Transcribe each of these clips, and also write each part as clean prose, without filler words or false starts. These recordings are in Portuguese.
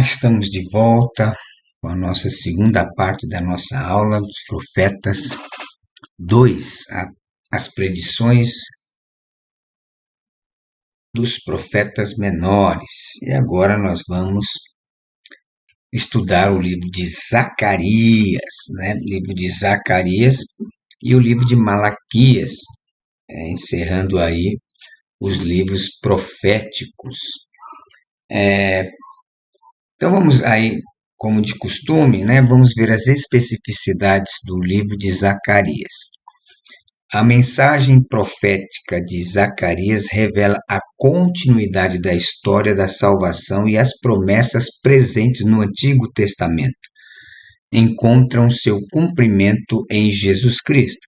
estamos de volta com a nossa segunda parte da nossa aula dos Profetas 2, as predições dos profetas menores. E agora nós vamos estudar o livro de Zacarias, O livro de Zacarias e o livro de Malaquias, encerrando aí os livros proféticos. Então vamos aí, como de costume, vamos ver as especificidades do livro de Zacarias. A mensagem profética de Zacarias revela a continuidade da história da salvação e as promessas presentes no Antigo Testamento encontram seu cumprimento em Jesus Cristo.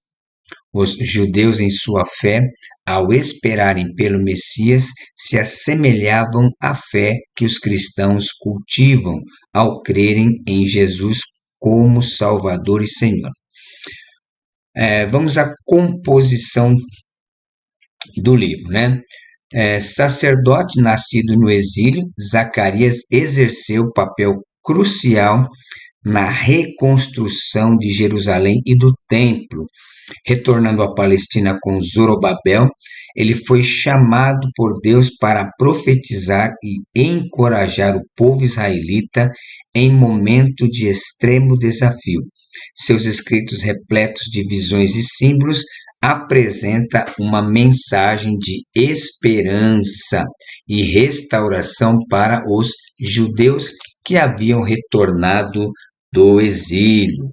Os judeus, em sua fé, ao esperarem pelo Messias, se assemelhavam à fé que os cristãos cultivam ao crerem em Jesus como Salvador e Senhor. Vamos à composição do livro, sacerdote nascido no exílio, Zacarias exerceu papel crucial na reconstrução de Jerusalém e do templo. Retornando à Palestina com Zorobabel, ele foi chamado por Deus para profetizar e encorajar o povo israelita em momento de extremo desafio. Seus escritos repletos de visões e símbolos apresentam uma mensagem de esperança e restauração para os judeus que haviam retornado do exílio.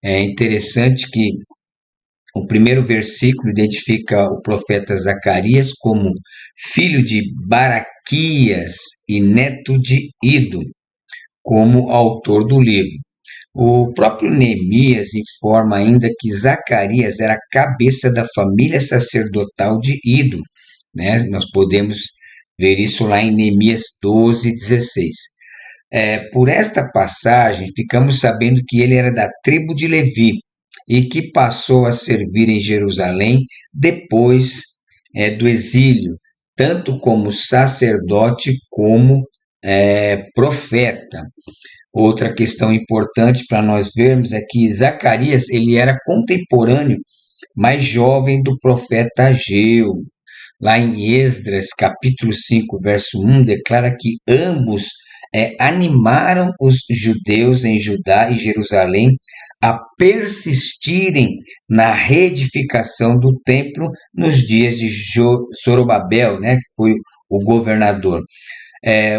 É interessante que o primeiro versículo identifica o profeta Zacarias como filho de Baraquias e neto de Ido, como autor do livro. O próprio Neemias informa ainda que Zacarias era a cabeça da família sacerdotal de Ido. Nós podemos ver isso lá em Neemias 12:16. Por esta passagem, ficamos sabendo que ele era da tribo de Levi e que passou a servir em Jerusalém depois do exílio, tanto como sacerdote como profeta. Outra questão importante para nós vermos é que Zacarias ele era contemporâneo, mais jovem do profeta Ageu. Lá em Esdras, capítulo 5, verso 1, declara que ambos animaram os judeus em Judá e Jerusalém a persistirem na reedificação do templo nos dias de Zorobabel, que foi o governador.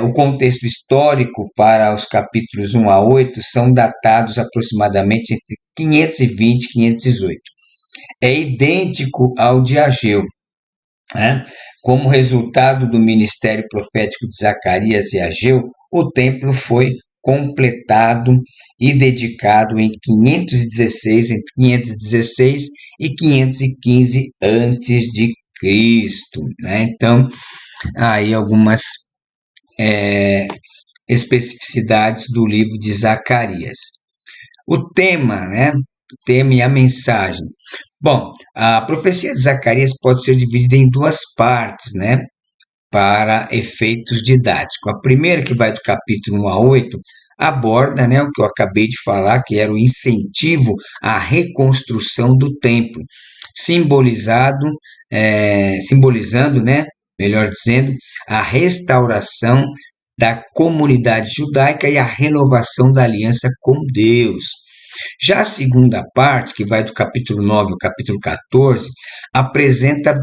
O contexto histórico para os capítulos 1 a 8 são datados aproximadamente entre 520 e 518. É idêntico ao de Ageu. Como resultado do ministério profético de Zacarias e Ageu, o templo foi completado e dedicado em 516, entre 516 e 515 antes de Cristo. Então, aí algumas especificidades do livro de Zacarias. O tema e a mensagem. Bom, a profecia de Zacarias pode ser dividida em duas partes, para efeitos didáticos. A primeira, que vai do capítulo 1 a 8, aborda o que eu acabei de falar, que era o incentivo à reconstrução do templo, simbolizando, melhor dizendo, a restauração da comunidade judaica e a renovação da aliança com Deus. Já a segunda parte, que vai do capítulo 9 ao capítulo 14, apresenta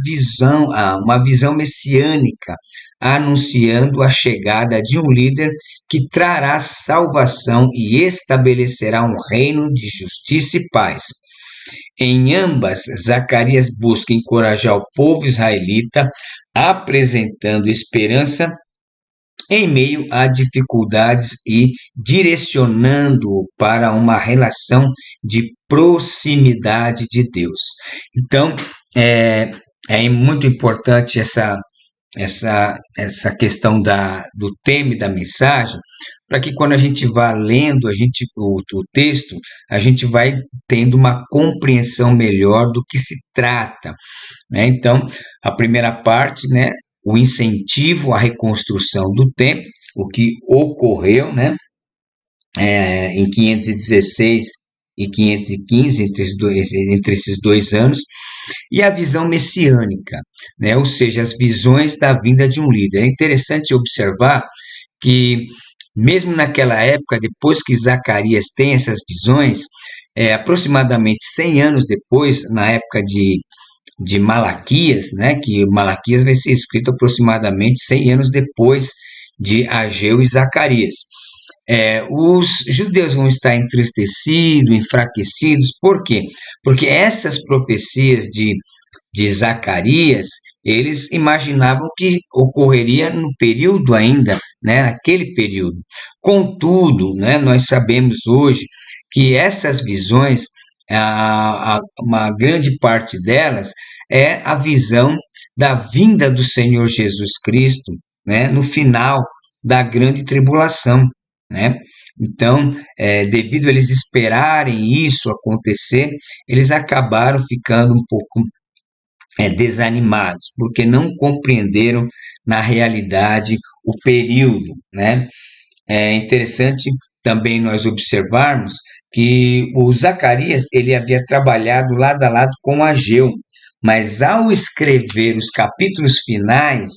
uma visão messiânica, anunciando a chegada de um líder que trará salvação e estabelecerá um reino de justiça e paz. Em ambas, Zacarias busca encorajar o povo israelita, apresentando esperança em meio a dificuldades e direcionando-o para uma relação de proximidade de Deus. Então, é muito importante essa questão do tema e da mensagem, para que quando a gente vá lendo o texto, a gente vai tendo uma compreensão melhor do que se trata. Então, a primeira parte, o incentivo à reconstrução do templo, o que ocorreu, né, em 516 e 515, entre esses 2 anos, e a visão messiânica, né, ou seja, as visões da vinda de um líder. É interessante observar que, mesmo naquela época, depois que Zacarias tem essas visões, aproximadamente 100 anos depois, na época de Malaquias, né, que Malaquias vai ser escrito aproximadamente 100 anos depois de Ageu e Zacarias. Os judeus vão estar entristecidos, enfraquecidos, por quê? Porque essas profecias de Zacarias, eles imaginavam que ocorreria no período ainda, né, naquele período. Contudo, né, nós sabemos hoje que essas visões, uma grande parte delas, é a visão da vinda do Senhor Jesus Cristo, né, no final da grande tribulação, né? Então, devido a eles esperarem isso acontecer, eles acabaram ficando um pouco desanimados, porque não compreenderam na realidade o período, né? É interessante também nós observarmos que o Zacarias ele havia trabalhado lado a lado com Ageu, mas ao escrever os capítulos finais,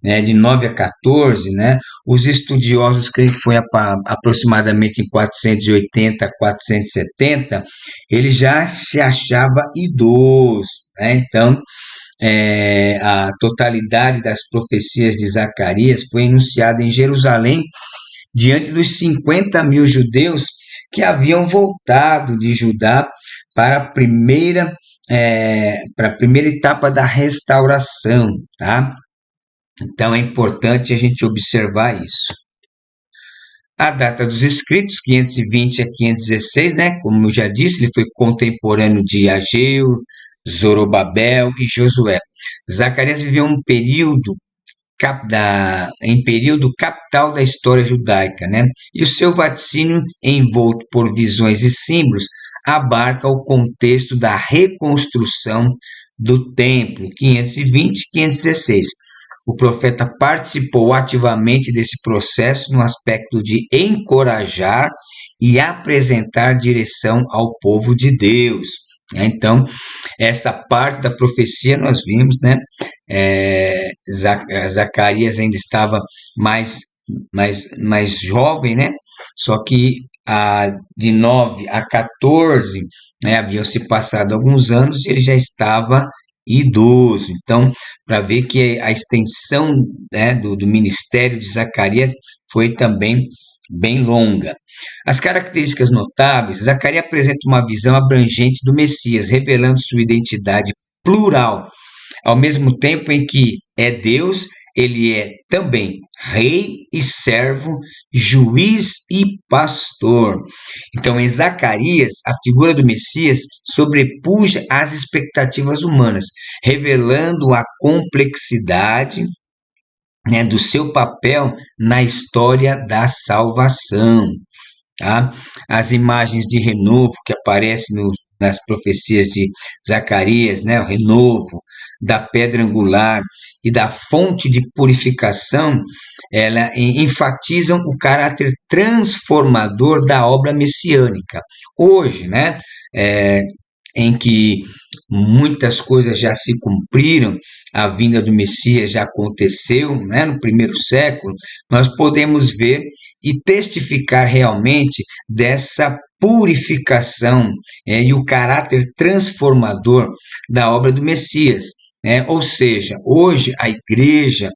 né, de 9 a 14, né, os estudiosos creem que foi aproximadamente em 480 a 470, ele já se achava idoso, né? Então, a totalidade das profecias de Zacarias foi enunciada em Jerusalém diante dos 50 mil judeus que haviam voltado de Judá para para a primeira etapa da restauração, tá? Então é importante a gente observar isso. A data dos escritos, 520 a 516, né? Como eu já disse, ele foi contemporâneo de Ageu, Zorobabel e Josué. Zacarias viveu em período capital da história judaica, né? E o seu vaticínio, envolto por visões e símbolos, abarca o contexto da reconstrução do templo, 520 e 516. O profeta participou ativamente desse processo no aspecto de encorajar e apresentar direção ao povo de Deus. Então, essa parte da profecia nós vimos, né? Zacarias ainda estava mais jovem, né? Só que de 9 a 14, né, haviam se passado alguns anos e ele já estava idoso. Então, para ver que a extensão, né, do ministério de Zacarias foi também bem longa. As características notáveis, Zacarias apresenta uma visão abrangente do Messias, revelando sua identidade plural, ao mesmo tempo em que é Deus, ele é também rei e servo, juiz e pastor. Então, em Zacarias, a figura do Messias sobrepuja as expectativas humanas, revelando a complexidade, né, do seu papel na história da salvação. Tá? As imagens de renovo que aparecem nas profecias de Zacarias, né, o renovo da pedra angular e da fonte de purificação, ela enfatizam o caráter transformador da obra messiânica. Hoje, né, em que muitas coisas já se cumpriram, a vinda do Messias já aconteceu, né, no primeiro século, nós podemos ver e testificar realmente dessa purificação, e o caráter transformador da obra do Messias. Ou seja, hoje a igreja,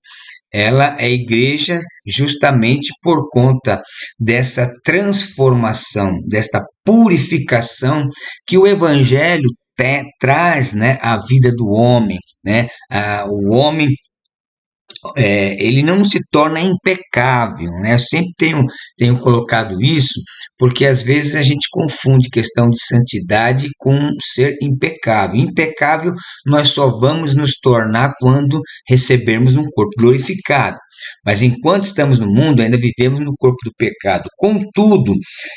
ela é igreja justamente por conta dessa transformação, desta purificação que o Evangelho traz, né, à vida do homem, né? O homem, ele não se torna impecável, né? Eu sempre tenho colocado isso, porque às vezes a gente confunde questão de santidade com ser impecável. Impecável nós só vamos nos tornar quando recebermos um corpo glorificado. Mas enquanto estamos no mundo, ainda vivemos no corpo do pecado. Contudo,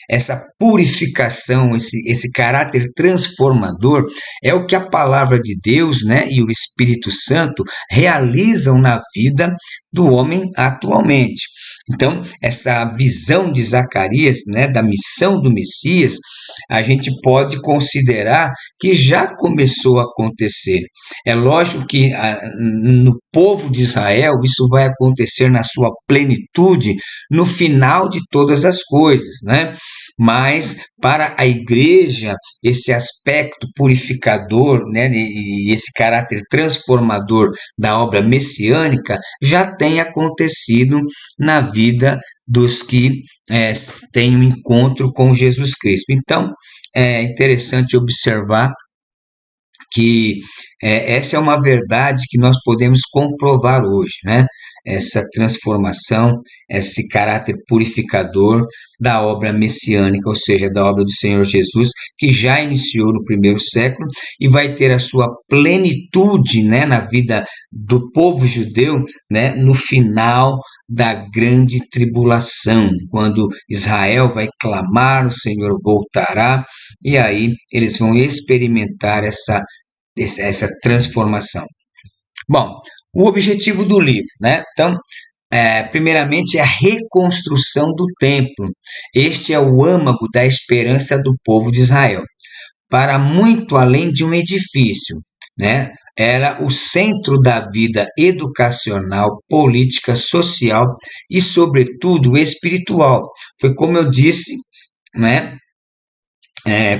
essa purificação, esse caráter transformador, é o que a palavra de Deus, né, e o Espírito Santo realizam na vida do homem atualmente. Então, essa visão de Zacarias, né, da missão do Messias, a gente pode considerar que já começou a acontecer. É lógico que no povo de Israel isso vai acontecer na sua plenitude no final de todas as coisas, né? Mas para a igreja, esse aspecto purificador, né, e esse caráter transformador da obra messiânica já tem acontecido na vida dos que têm um encontro com Jesus Cristo. Então, é interessante observar que essa é uma verdade que nós podemos comprovar hoje, né? Essa transformação, esse caráter purificador da obra messiânica, ou seja, da obra do Senhor Jesus, que já iniciou no primeiro século e vai ter a sua plenitude, né, na vida do povo judeu, né, no final da grande tribulação, quando Israel vai clamar, o Senhor voltará, e aí eles vão experimentar essa transformação. Bom, o objetivo do livro, né? Então, primeiramente, é a reconstrução do templo. Este é o âmago da esperança do povo de Israel. Para muito além de um edifício, né? Era o centro da vida educacional, política, social e, sobretudo, espiritual. Foi como eu disse, né?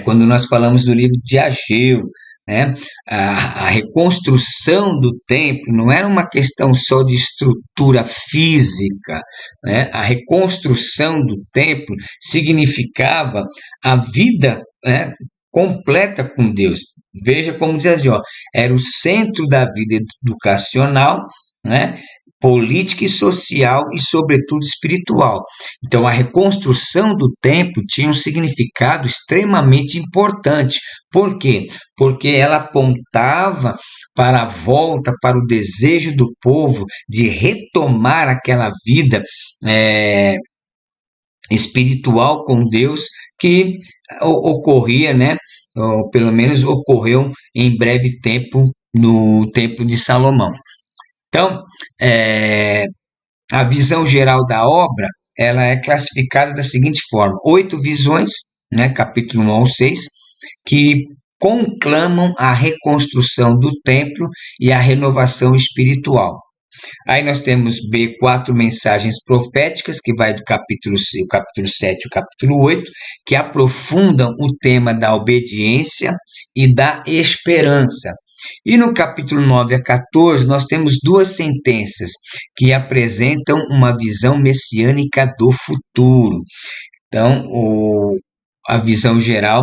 Quando nós falamos do livro de Ageu, né? A reconstrução do templo não era uma questão só de estrutura física, né? A reconstrução do templo significava a vida, né, completa com Deus. Veja como diz assim, ó, era o centro da vida educacional, né, política e social e, sobretudo, espiritual. Então, a reconstrução do templo tinha um significado extremamente importante. Por quê? Porque ela apontava para a volta, para o desejo do povo de retomar aquela vida espiritual com Deus que ocorria, né? Ou pelo menos ocorreu em breve tempo no Templo de Salomão. Então, a visão geral da obra ela é classificada da seguinte forma: 8 visões, né, capítulo 1 ao 6, que conclamam a reconstrução do templo e a renovação espiritual. Aí nós temos B, 4 mensagens proféticas, que vai do capítulo 7 ao capítulo 8, que aprofundam o tema da obediência e da esperança. E no capítulo 9 a 14, nós temos 2 sentenças que apresentam uma visão messiânica do futuro. Então, a visão geral,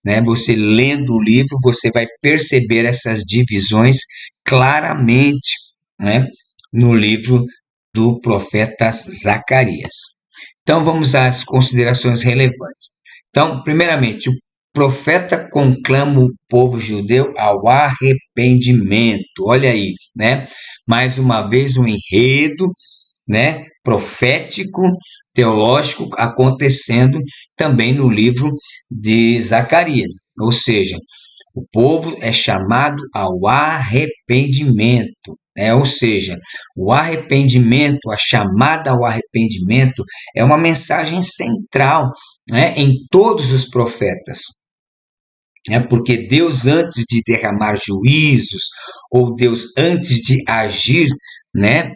né, você lendo o livro, você vai perceber essas divisões claramente, né, no livro do profeta Zacarias. Então, vamos às considerações relevantes. Então, primeiramente, o profeta conclama o povo judeu ao arrependimento. Olha aí, né? Mais uma vez um enredo, né, profético, teológico acontecendo também no livro de Zacarias. Ou seja, o povo é chamado ao arrependimento. Ou seja, o arrependimento, a chamada ao arrependimento, é uma mensagem central, né, em todos os profetas. Porque Deus, antes de derramar juízos, ou Deus, antes de agir, né,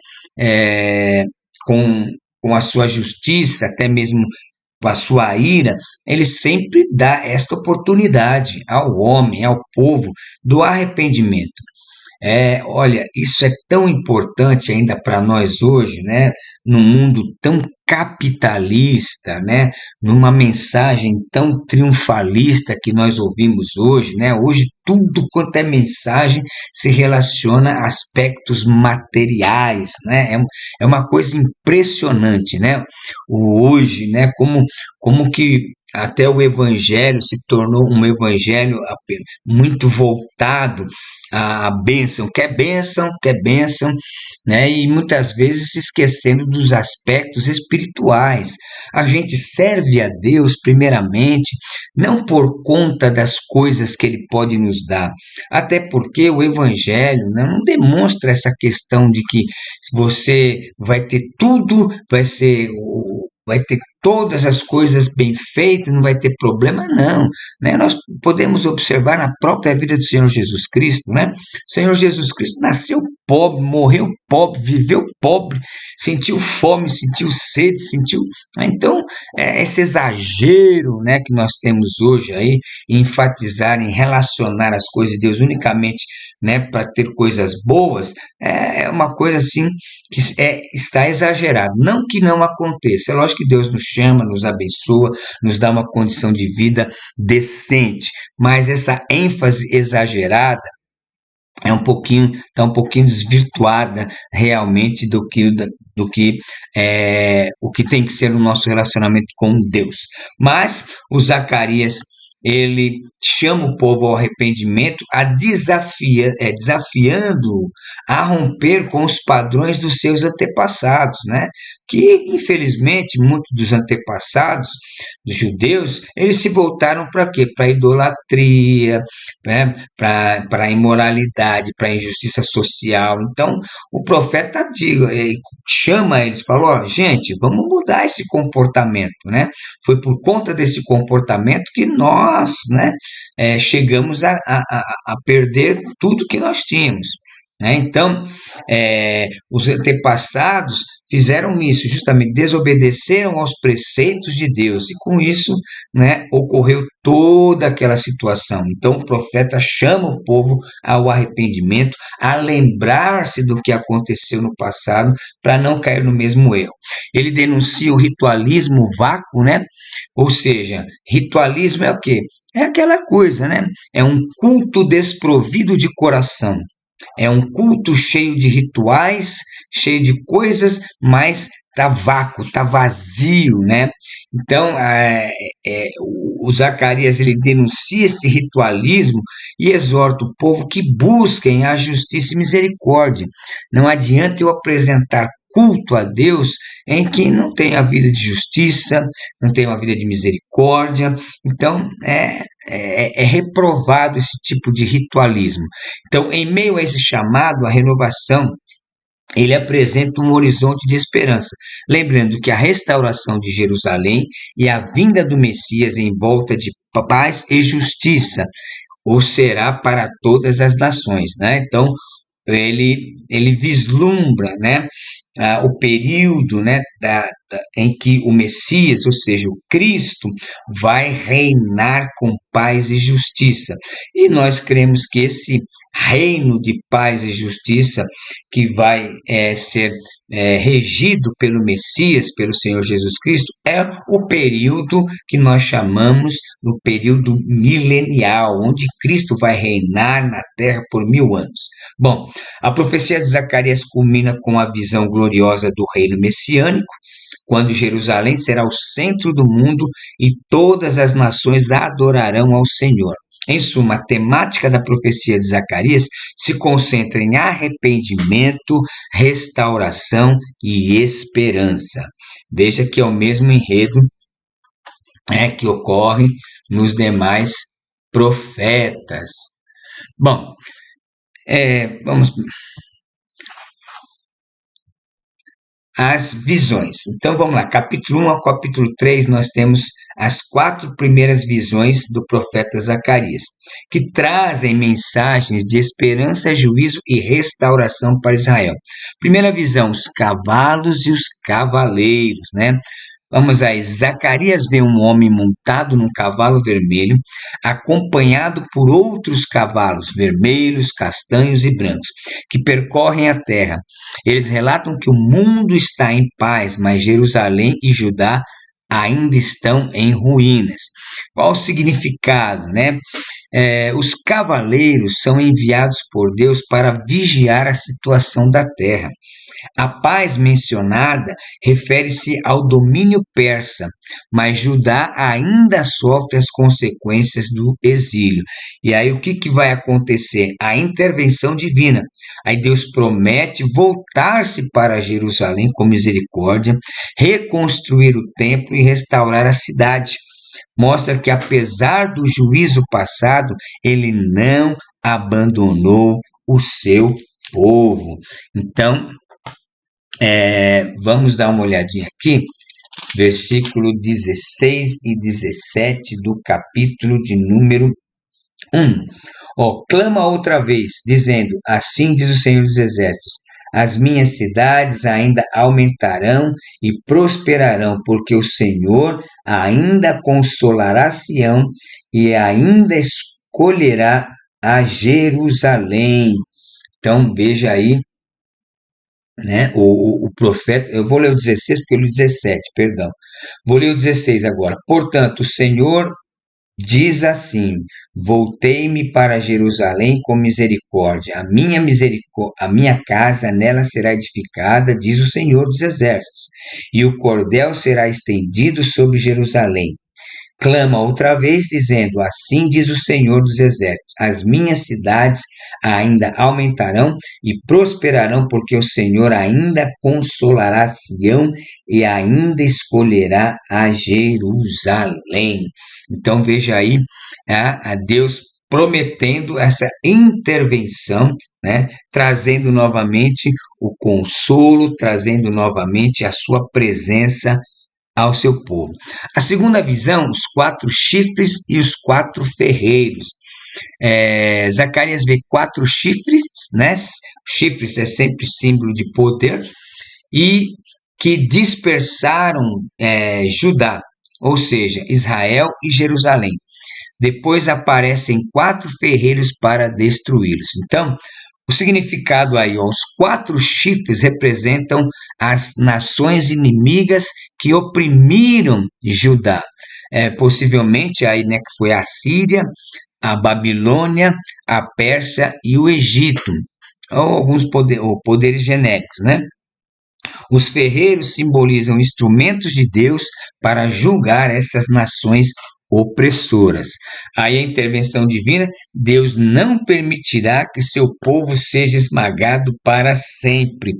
com a sua justiça, até mesmo com a sua ira, ele sempre dá esta oportunidade ao homem, ao povo, do arrependimento. Olha, isso é tão importante ainda para nós hoje, né? Num mundo tão capitalista, né? Numa mensagem tão triunfalista que nós ouvimos hoje, né? Hoje tudo quanto é mensagem se relaciona a aspectos materiais, né? É uma coisa impressionante, né? Hoje, né? Como que até o evangelho se tornou um evangelho muito voltado a bênção, quer bênção, né? E muitas vezes se esquecendo dos aspectos espirituais. A gente serve a Deus primeiramente, não por conta das coisas que Ele pode nos dar, até porque o Evangelho, né, não demonstra essa questão de que você vai ter tudo, vai ter todas as coisas bem feitas, não vai ter problema, não, né? Nós podemos observar na própria vida do Senhor Jesus Cristo, né? O Senhor Jesus Cristo nasceu pobre, morreu pobre, viveu pobre, sentiu fome, sentiu sede, sentiu. Então, esse exagero, né, que nós temos hoje aí, em enfatizar, em relacionar as coisas de Deus unicamente, né, para ter coisas boas, é uma coisa assim que está exagerado. Não que não aconteça, é lógico que Deus nos chama, nos abençoa, nos dá uma condição de vida decente, mas essa ênfase exagerada está um pouquinho desvirtuada realmente do que o que tem que ser o nosso relacionamento com Deus. Mas o Zacarias, ele chama o povo ao arrependimento, desafiando a romper com os padrões dos seus antepassados, né? Que infelizmente muitos dos antepassados dos judeus, eles se voltaram para quê? Para a idolatria, né? Para a imoralidade, para a injustiça social. Então, o profeta chama eles, falou: ó, gente, vamos mudar esse comportamento, né? Foi por conta desse comportamento que nós, né, chegamos a perder tudo que nós tínhamos. Né? Então, os antepassados fizeram isso, justamente desobedeceram aos preceitos de Deus, e com isso, né, ocorreu toda aquela situação. Então, o profeta chama o povo ao arrependimento, a lembrar-se do que aconteceu no passado, para não cair no mesmo erro. Ele denuncia o ritualismo vácuo, né? Ou seja, ritualismo é o quê? É aquela coisa, né? É um culto desprovido de coração. É um culto cheio de rituais, cheio de coisas, mas tá vácuo, tá vazio, né? Então, o Zacarias, ele denuncia esse ritualismo e exorta o povo que busquem a justiça e misericórdia. Não adianta eu apresentar culto a Deus em que não tem a vida de justiça, não tem uma vida de misericórdia. Então, é reprovado esse tipo de ritualismo. Então, em meio a esse chamado, a renovação, ele apresenta um horizonte de esperança, lembrando que a restauração de Jerusalém e a vinda do Messias em volta de paz e justiça, ou será para todas as nações, né? Então, ele vislumbra, né, o período, né, em que o Messias, ou seja, o Cristo, vai reinar com paz e justiça. E nós cremos que esse reino de paz e justiça, que vai ser regido pelo Messias, pelo Senhor Jesus Cristo, é o período que nós chamamos do período milenial, onde Cristo vai reinar na terra por 1000 anos. Bom, a profecia de Zacarias culmina com a visão gloriosa do reino messiânico, quando Jerusalém será o centro do mundo e todas as nações adorarão ao Senhor. Em suma, a temática da profecia de Zacarias se concentra em arrependimento, restauração e esperança. Veja que é o mesmo enredo, que ocorre nos demais profetas. Bom, vamos as visões. Então vamos lá, capítulo 1 ao capítulo 3, nós temos as 4 primeiras visões do profeta Zacarias, que trazem mensagens de esperança, juízo e restauração para Israel. Primeira visão, os cavalos e os cavaleiros, né? Vamos aí, Zacarias vê um homem montado num cavalo vermelho, acompanhado por outros cavalos vermelhos, castanhos e brancos, que percorrem a terra. Eles relatam que o mundo está em paz, mas Jerusalém e Judá ainda estão em ruínas. Qual o significado, né? Os cavaleiros são enviados por Deus para vigiar a situação da terra. A paz mencionada refere-se ao domínio persa, mas Judá ainda sofre as consequências do exílio. E aí o que vai acontecer? A intervenção divina. Aí Deus promete voltar-se para Jerusalém com misericórdia, reconstruir o templo e restaurar a cidade. Mostra que, apesar do juízo passado, ele não abandonou o seu povo. Então, vamos dar uma olhadinha aqui, versículo 16 e 17 do capítulo de número 1. Clama outra vez, dizendo, assim diz o Senhor dos Exércitos, as minhas cidades ainda aumentarão e prosperarão, porque o Senhor ainda consolará Sião e ainda escolherá a Jerusalém. Então, veja aí, né, o profeta, eu vou ler o 16 porque eu li o 17, perdão. Vou ler o 16 agora. Portanto, o Senhor diz assim, voltei-me para Jerusalém com misericórdia. A minha casa nela será edificada, diz o Senhor dos Exércitos, e o cordel será estendido sobre Jerusalém. Clama outra vez, dizendo, assim diz o Senhor dos Exércitos, as minhas cidades ainda aumentarão e prosperarão, porque o Senhor ainda consolará Sião e ainda escolherá a Jerusalém. Então veja aí a Deus prometendo essa intervenção, né, trazendo novamente o consolo, trazendo novamente a sua presença ao seu povo. A segunda visão, os 4 chifres e os 4 ferreiros. Zacarias vê 4 chifres, né? Chifres é sempre símbolo de poder, e que dispersaram Judá, ou seja, Israel e Jerusalém. Depois aparecem 4 ferreiros para destruí-los. Então, o significado aí, os 4 chifres representam as nações inimigas que oprimiram Judá. Possivelmente aí, né, que foi a Síria, a Babilônia, a Pérsia e o Egito, ou alguns poderes genéricos, né? Os ferreiros simbolizam instrumentos de Deus para julgar essas nações opressoras. Aí a intervenção divina, Deus não permitirá que seu povo seja esmagado para sempre.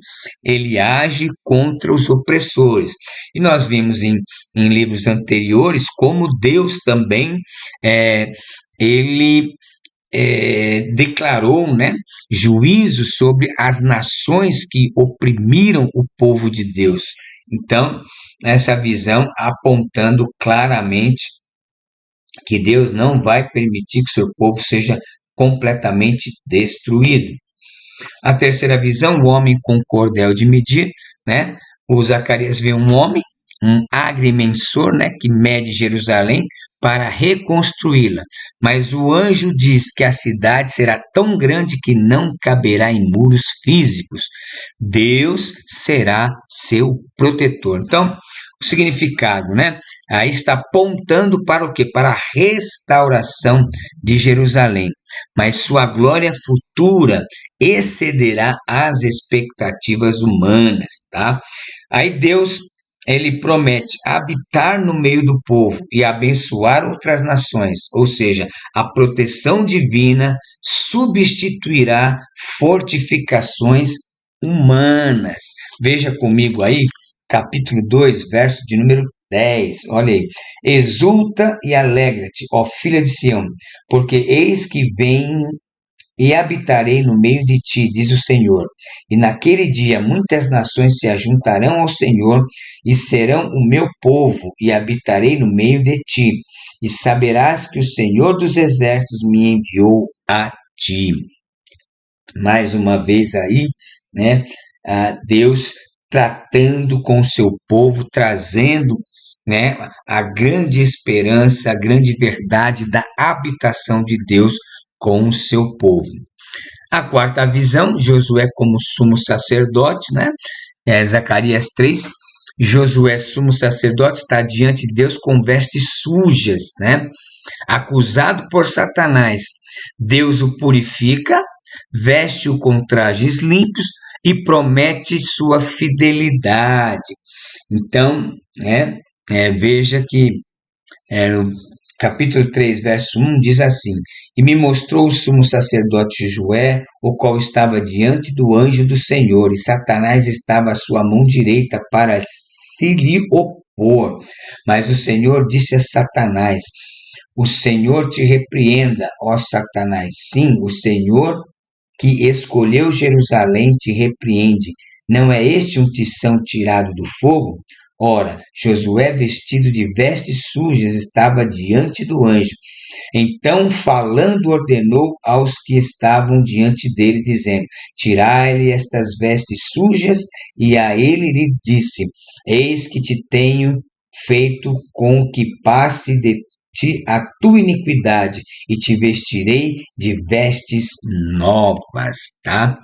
Ele age contra os opressores. E nós vimos em livros anteriores como Deus também, ele declarou, né, juízo sobre as nações que oprimiram o povo de Deus. Então, essa visão apontando claramente que Deus não vai permitir que o seu povo seja completamente destruído. A terceira visão, o homem com cordel de medir, né? O Zacarias vê um homem, um agrimensor, né, que mede Jerusalém para reconstruí-la. Mas o anjo diz que a cidade será tão grande que não caberá em muros físicos. Deus será seu protetor. Então, o significado, né? Aí está apontando para o quê? Para a restauração de Jerusalém. Mas sua glória futura excederá as expectativas humanas, tá? Aí Deus, ele promete habitar no meio do povo e abençoar outras nações, ou seja, a proteção divina substituirá fortificações humanas. Veja comigo aí, capítulo 2, verso de número 10, olha aí. Exulta e alegra-te, ó filha de Sião, porque eis que vem e habitarei no meio de ti, diz o Senhor. E naquele dia muitas nações se ajuntarão ao Senhor e serão o meu povo, e habitarei no meio de ti. E saberás que o Senhor dos Exércitos me enviou a ti. Mais uma vez aí, né, Deus tratando com o seu povo, trazendo, né, a grande esperança, a grande verdade da habitação de Deus com o seu povo. A quarta visão, Josué como sumo sacerdote, né? Zacarias 3, Josué, sumo sacerdote, está diante de Deus com vestes sujas, né? Acusado por Satanás, Deus o purifica, veste-o com trajes limpos e promete sua fidelidade. Então, veja que no capítulo 3, verso 1, diz assim: E me mostrou o sumo sacerdote Josué, o qual estava diante do anjo do Senhor, e Satanás estava à sua mão direita para se lhe opor. Mas o Senhor disse a Satanás: O Senhor te repreenda, ó Satanás. Sim, o Senhor que escolheu Jerusalém te repreende. Não é este um tição tirado do fogo? Ora, Josué, vestido de vestes sujas, estava diante do anjo. Então, falando, ordenou aos que estavam diante dele, dizendo: Tirai-lhe estas vestes sujas, e a ele lhe disse: Eis que te tenho feito com que passe de ti a tua iniquidade, e te vestirei de vestes novas, tá?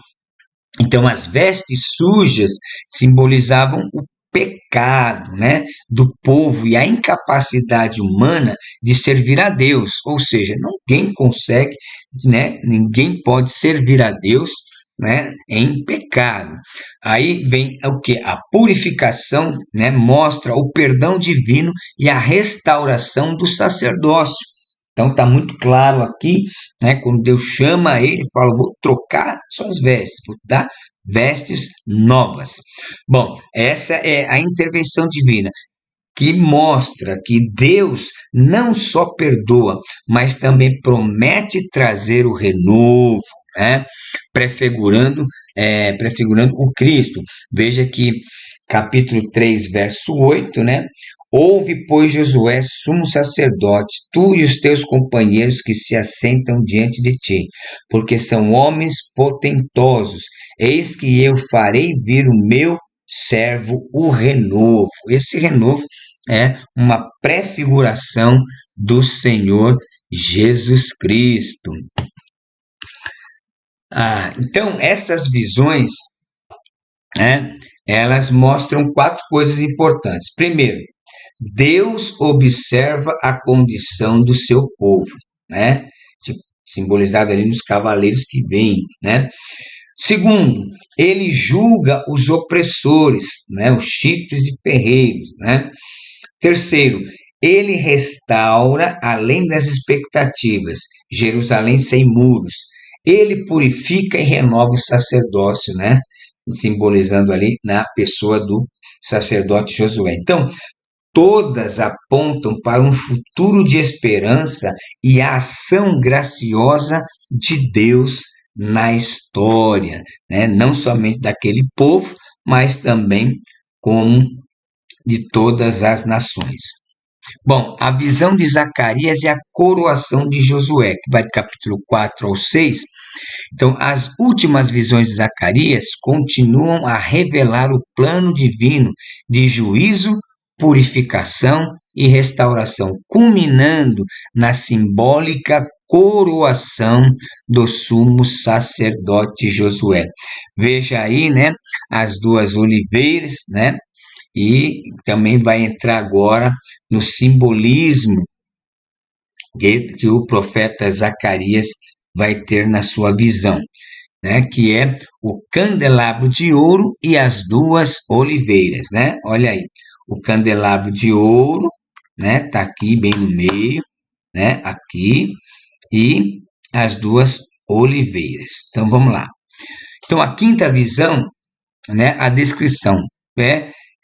Então, as vestes sujas simbolizavam o pecado, né, do povo e a incapacidade humana de servir a Deus. Ou seja, ninguém consegue, né, ninguém pode servir a Deus, né, em pecado. Aí vem o que? A purificação, né, mostra o perdão divino e a restauração do sacerdócio. Então está muito claro aqui, né, quando Deus chama ele, fala: vou trocar suas vestes, vou dar vestes novas. Bom, essa é a intervenção divina que mostra que Deus não só perdoa, mas também promete trazer o renovo, né? Prefigurando o Cristo. Veja que capítulo 3, verso 8, né? Ouve, pois, Josué, sumo sacerdote, tu e os teus companheiros que se assentam diante de ti, porque são homens potentosos. Eis que eu farei vir o meu servo, o renovo. Esse renovo é uma prefiguração do Senhor Jesus Cristo. Então, essas visões, né, elas mostram 4 coisas importantes. Primeiro, Deus observa a condição do seu povo, né? Simbolizado ali nos cavaleiros que vêm, né? Segundo, ele julga os opressores, né? Os chifres e ferreiros, né? Terceiro, ele restaura além das expectativas, Jerusalém sem muros. Ele purifica e renova o sacerdócio, né? Simbolizando ali na pessoa do sacerdote Josué. Então, todas apontam para um futuro de esperança e a ação graciosa de Deus na história, né? Não somente daquele povo, mas também como de todas as nações. Bom, a visão de Zacarias é a coroação de Josué, que vai do capítulo 4 ao 6. Então, as últimas visões de Zacarias continuam a revelar o plano divino de juízo, purificação e restauração, culminando na simbólica coroação do sumo sacerdote Josué. Veja aí, né, as 2 oliveiras, né, e também vai entrar agora no simbolismo que o profeta Zacarias vai ter na sua visão, né, que é o candelabro de ouro e as 2 oliveiras, né? Olha aí, o candelabro de ouro, né, tá aqui bem no meio, né, aqui, e as 2 oliveiras. Então vamos lá. Então a quinta visão, né, a descrição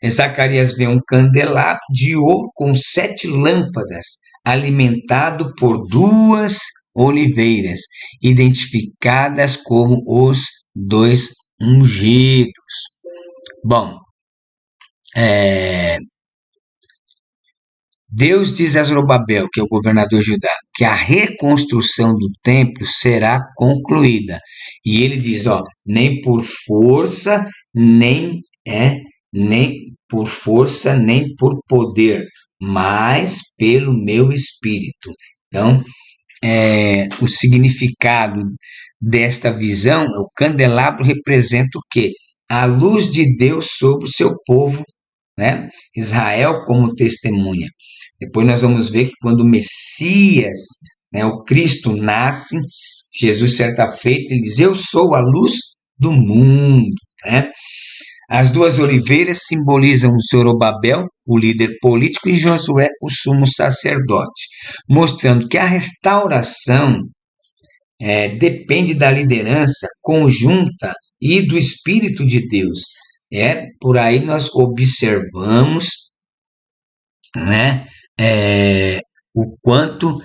Zacarias vê um candelabro de ouro com 7 lâmpadas, alimentado por 2 oliveiras, identificadas como os 2 ungidos. Bom, Deus diz a Zorobabel, que é o governador de Judá, que a reconstrução do templo será concluída. E ele diz, nem por força, nem por poder, mas pelo meu espírito. Então, o significado desta visão, o candelabro representa o quê? A luz de Deus sobre o seu povo, né? Israel como testemunha. Depois nós vamos ver que quando o Messias, né, o Cristo nasce, Jesus certa feita, ele diz: eu sou a luz do mundo. né? As duas oliveiras simbolizam Zorobabel, o líder político, e Josué, o sumo sacerdote, mostrando que a restauração depende da liderança conjunta e do Espírito de Deus. Por aí nós observamos, né, o quanto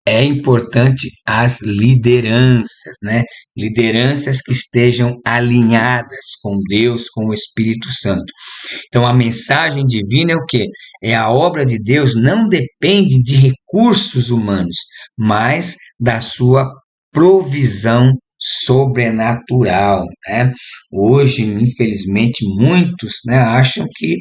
é importante as lideranças, né? Lideranças que estejam alinhadas com Deus, com o Espírito Santo. Então, a mensagem divina é o quê? É a obra de Deus, não depende de recursos humanos, mas da sua provisão sobrenatural, né? Hoje, infelizmente, muitos, né, acham que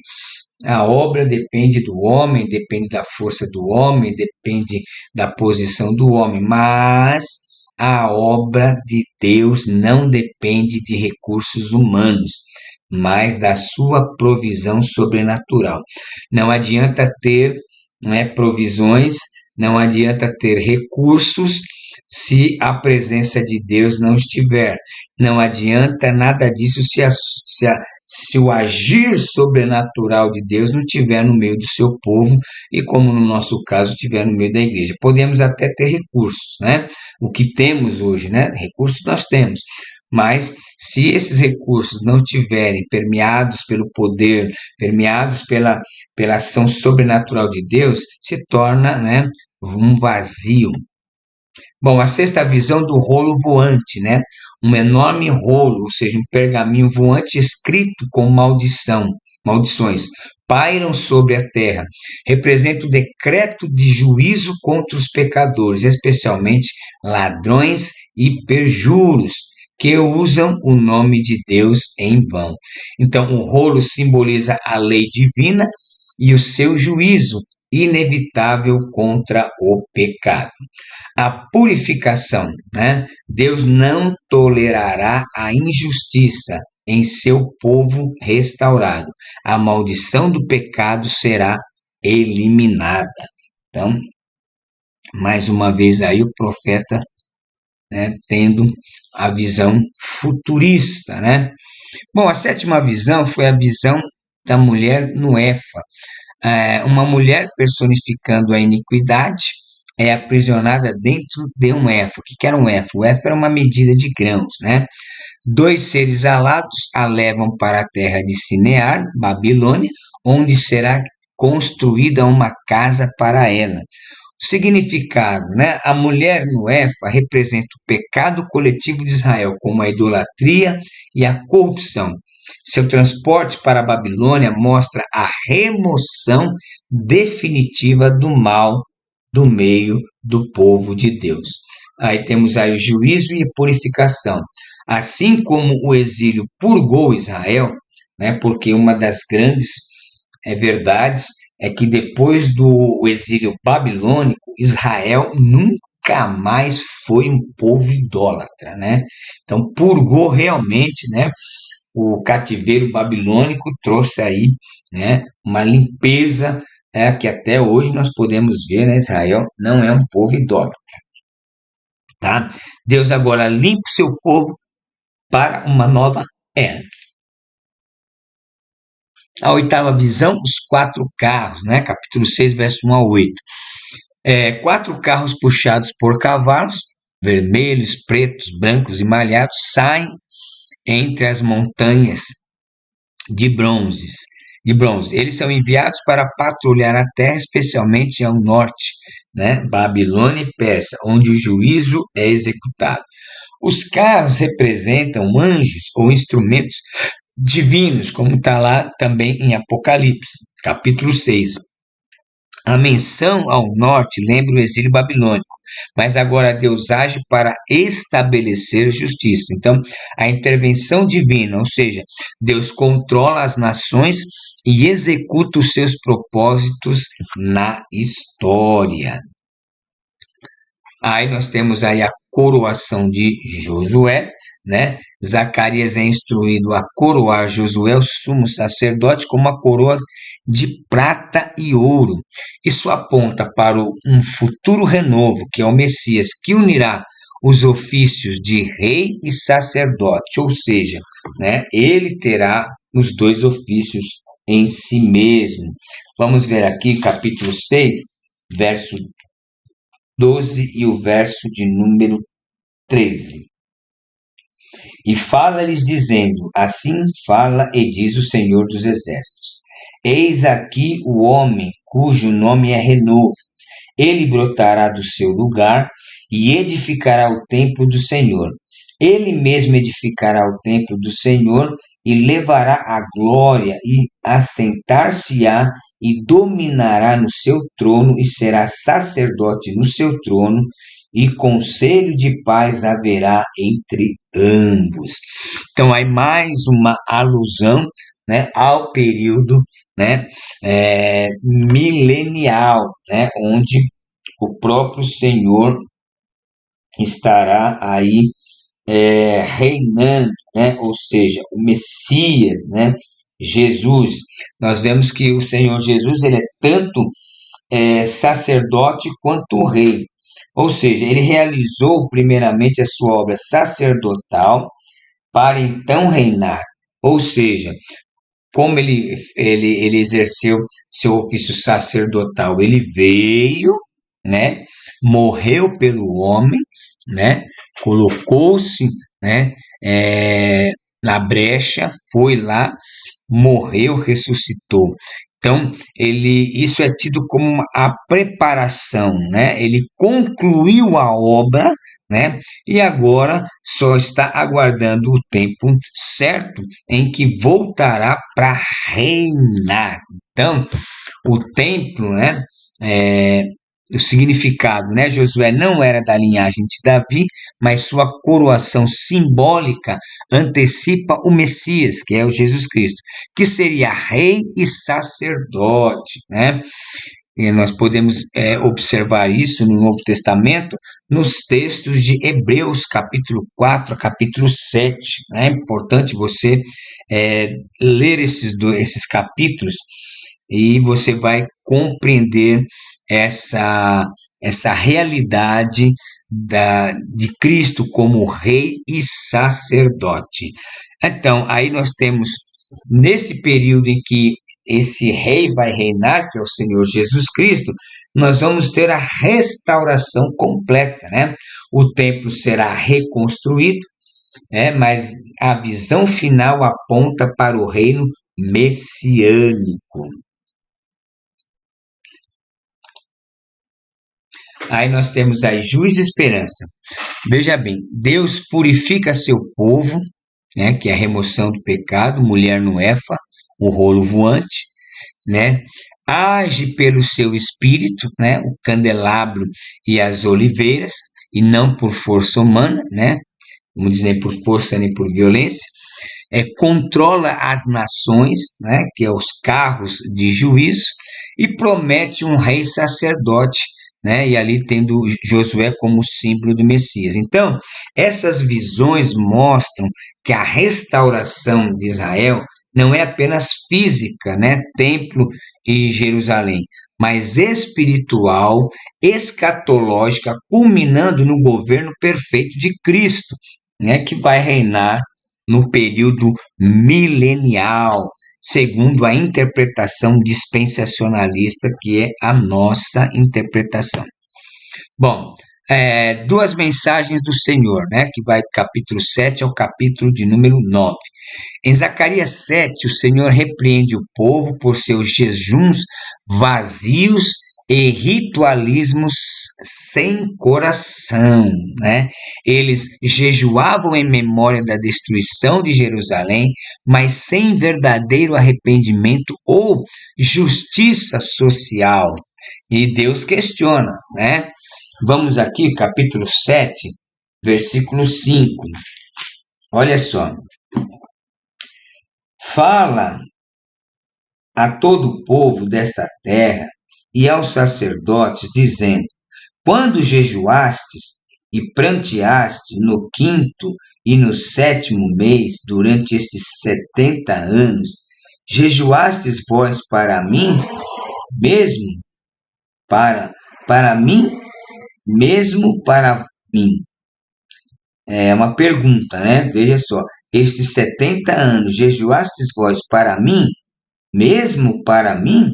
a obra depende do homem, depende da força do homem, depende da posição do homem, mas a obra de Deus não depende de recursos humanos, mas da sua provisão sobrenatural. Não adianta ter, né, provisões, não adianta ter recursos se a presença de Deus não estiver. Não adianta nada disso se o agir sobrenatural de Deus não estiver no meio do seu povo e, como no nosso caso, estiver no meio da igreja. Podemos até ter recursos, né? O que temos hoje, né? Recursos nós temos. Mas se esses recursos não estiverem permeados pelo poder, permeados pela ação sobrenatural de Deus, se torna, né, um vazio. Bom, a sexta visão do rolo voante, né? Um enorme rolo, ou seja, um pergaminho voante escrito com maldições, pairam sobre a terra. Representa o decreto de juízo contra os pecadores, especialmente ladrões e perjuros, que usam o nome de Deus em vão. Então, o rolo simboliza a lei divina e o seu juízo inevitável contra o pecado. A purificação, né? Deus não tolerará a injustiça em seu povo restaurado. A maldição do pecado será eliminada. Então, mais uma vez aí o profeta, né, tendo a visão futurista, né? Bom, a sétima visão foi a visão da mulher no Éfa. Uma mulher personificando a iniquidade é aprisionada dentro de um éfa. O que era um éfa? O éfa era uma medida de grãos, né? Dois seres alados a levam para a terra de Sinear, Babilônia, onde será construída uma casa para ela. O significado, né? A mulher no éfa representa o pecado coletivo de Israel, como a idolatria e a corrupção. Seu transporte para a Babilônia mostra a remoção definitiva do mal do meio do povo de Deus. Aí temos aí o juízo e purificação. Assim como o exílio purgou Israel, né, porque uma das grandes verdades é que depois do exílio babilônico, Israel nunca mais foi um povo idólatra, né? Então purgou realmente, né? O cativeiro babilônico trouxe aí, né, uma limpeza, que até hoje nós podemos ver, né, Israel não é um povo idólatra. Tá? Deus agora limpa o seu povo para uma nova era. A oitava visão, os quatro carros, né? Capítulo 6, verso 1 a 8. Quatro carros puxados por cavalos, vermelhos, pretos, brancos e malhados, saem entre as montanhas de bronze. Eles são enviados para patrulhar a terra, especialmente ao norte, né? Babilônia e Pérsia, onde o juízo é executado. Os carros representam anjos ou instrumentos divinos, como está lá também em Apocalipse, capítulo 6. A menção ao norte lembra o exílio babilônico, mas agora Deus age para estabelecer justiça. Então, a intervenção divina, ou seja, Deus controla as nações e executa os seus propósitos na história. Aí nós temos aí a coroação de Josué, né? Zacarias é instruído a coroar Josué, o sumo sacerdote, com uma coroa de prata e ouro. Isso aponta para um futuro renovo, que é o Messias, que unirá os ofícios de rei e sacerdote, ou seja, né, ele terá os dois ofícios em si mesmo. Vamos ver aqui capítulo 6, verso 12 e o verso de número 13. E fala-lhes dizendo, assim fala e diz o Senhor dos Exércitos. Eis aqui o homem cujo nome é Renovo. Ele brotará do seu lugar e edificará o templo do Senhor. Ele mesmo edificará o templo do Senhor e levará a glória e assentar-se-á e dominará no seu trono e será sacerdote no seu trono e conselho de paz haverá entre ambos. Então, aí mais uma alusão, né, ao período, né, milenial, né, onde o próprio Senhor estará aí reinando, né, ou seja, o Messias, né, Jesus. Nós vemos que o Senhor Jesus ele é tanto sacerdote quanto rei. Ou seja, ele realizou primeiramente a sua obra sacerdotal para então reinar. Ou seja, como ele exerceu seu ofício sacerdotal, ele veio, né, morreu pelo homem, né, colocou-se, né, na brecha, foi lá, morreu, ressuscitou. Então, isso é tido como a preparação, né? Ele concluiu a obra, né? E agora só está aguardando o tempo certo em que voltará para reinar. Então, o templo, né? O significado, né? Josué não era da linhagem de Davi, mas sua coroação simbólica antecipa o Messias, que é o Jesus Cristo, que seria rei e sacerdote, né? E nós podemos observar isso no Novo Testamento, nos textos de Hebreus, capítulo 4 a capítulo 7. É importante você ler esses capítulos e você vai compreender essa realidade de Cristo como rei e sacerdote. Então, aí nós temos, nesse período em que esse rei vai reinar, que é o Senhor Jesus Cristo, nós vamos ter a restauração completa, né? O templo será reconstruído, mas a visão final aponta para o reino messiânico. Aí nós temos aí juízo e esperança. Veja bem, Deus purifica seu povo, né, que é a remoção do pecado, mulher no Éfa, o rolo voante, né? Age pelo seu espírito, né, o candelabro e as oliveiras, e não por força humana, né? Como diz, nem por força nem por violência. Controla as nações, né, que é os carros de juízo, e promete um rei sacerdote, né, e ali tendo Josué como símbolo do Messias. Então, essas visões mostram que a restauração de Israel não é apenas física, né, templo e Jerusalém, mas espiritual, escatológica, culminando no governo perfeito de Cristo, né, que vai reinar no período milenial, segundo a interpretação dispensacionalista, que é a nossa interpretação. Bom, duas mensagens do Senhor, né, que vai do capítulo 7 ao capítulo de número 9. Em Zacarias 7, o Senhor repreende o povo por seus jejuns vazios e ritualismos sem coração, né? Eles jejuavam em memória da destruição de Jerusalém, mas sem verdadeiro arrependimento ou justiça social. E Deus questiona, né? Vamos aqui, capítulo 7, versículo 5. Olha só. Fala a todo o povo desta terra e aos sacerdotes, dizendo: quando jejuastes e pranteaste no quinto e no sétimo mês, durante estes 70 anos, jejuastes vós para mim mesmo, para mim, mesmo para mim. é uma pergunta, né? Veja só, estes 70 anos jejuastes vós para mim, mesmo para mim?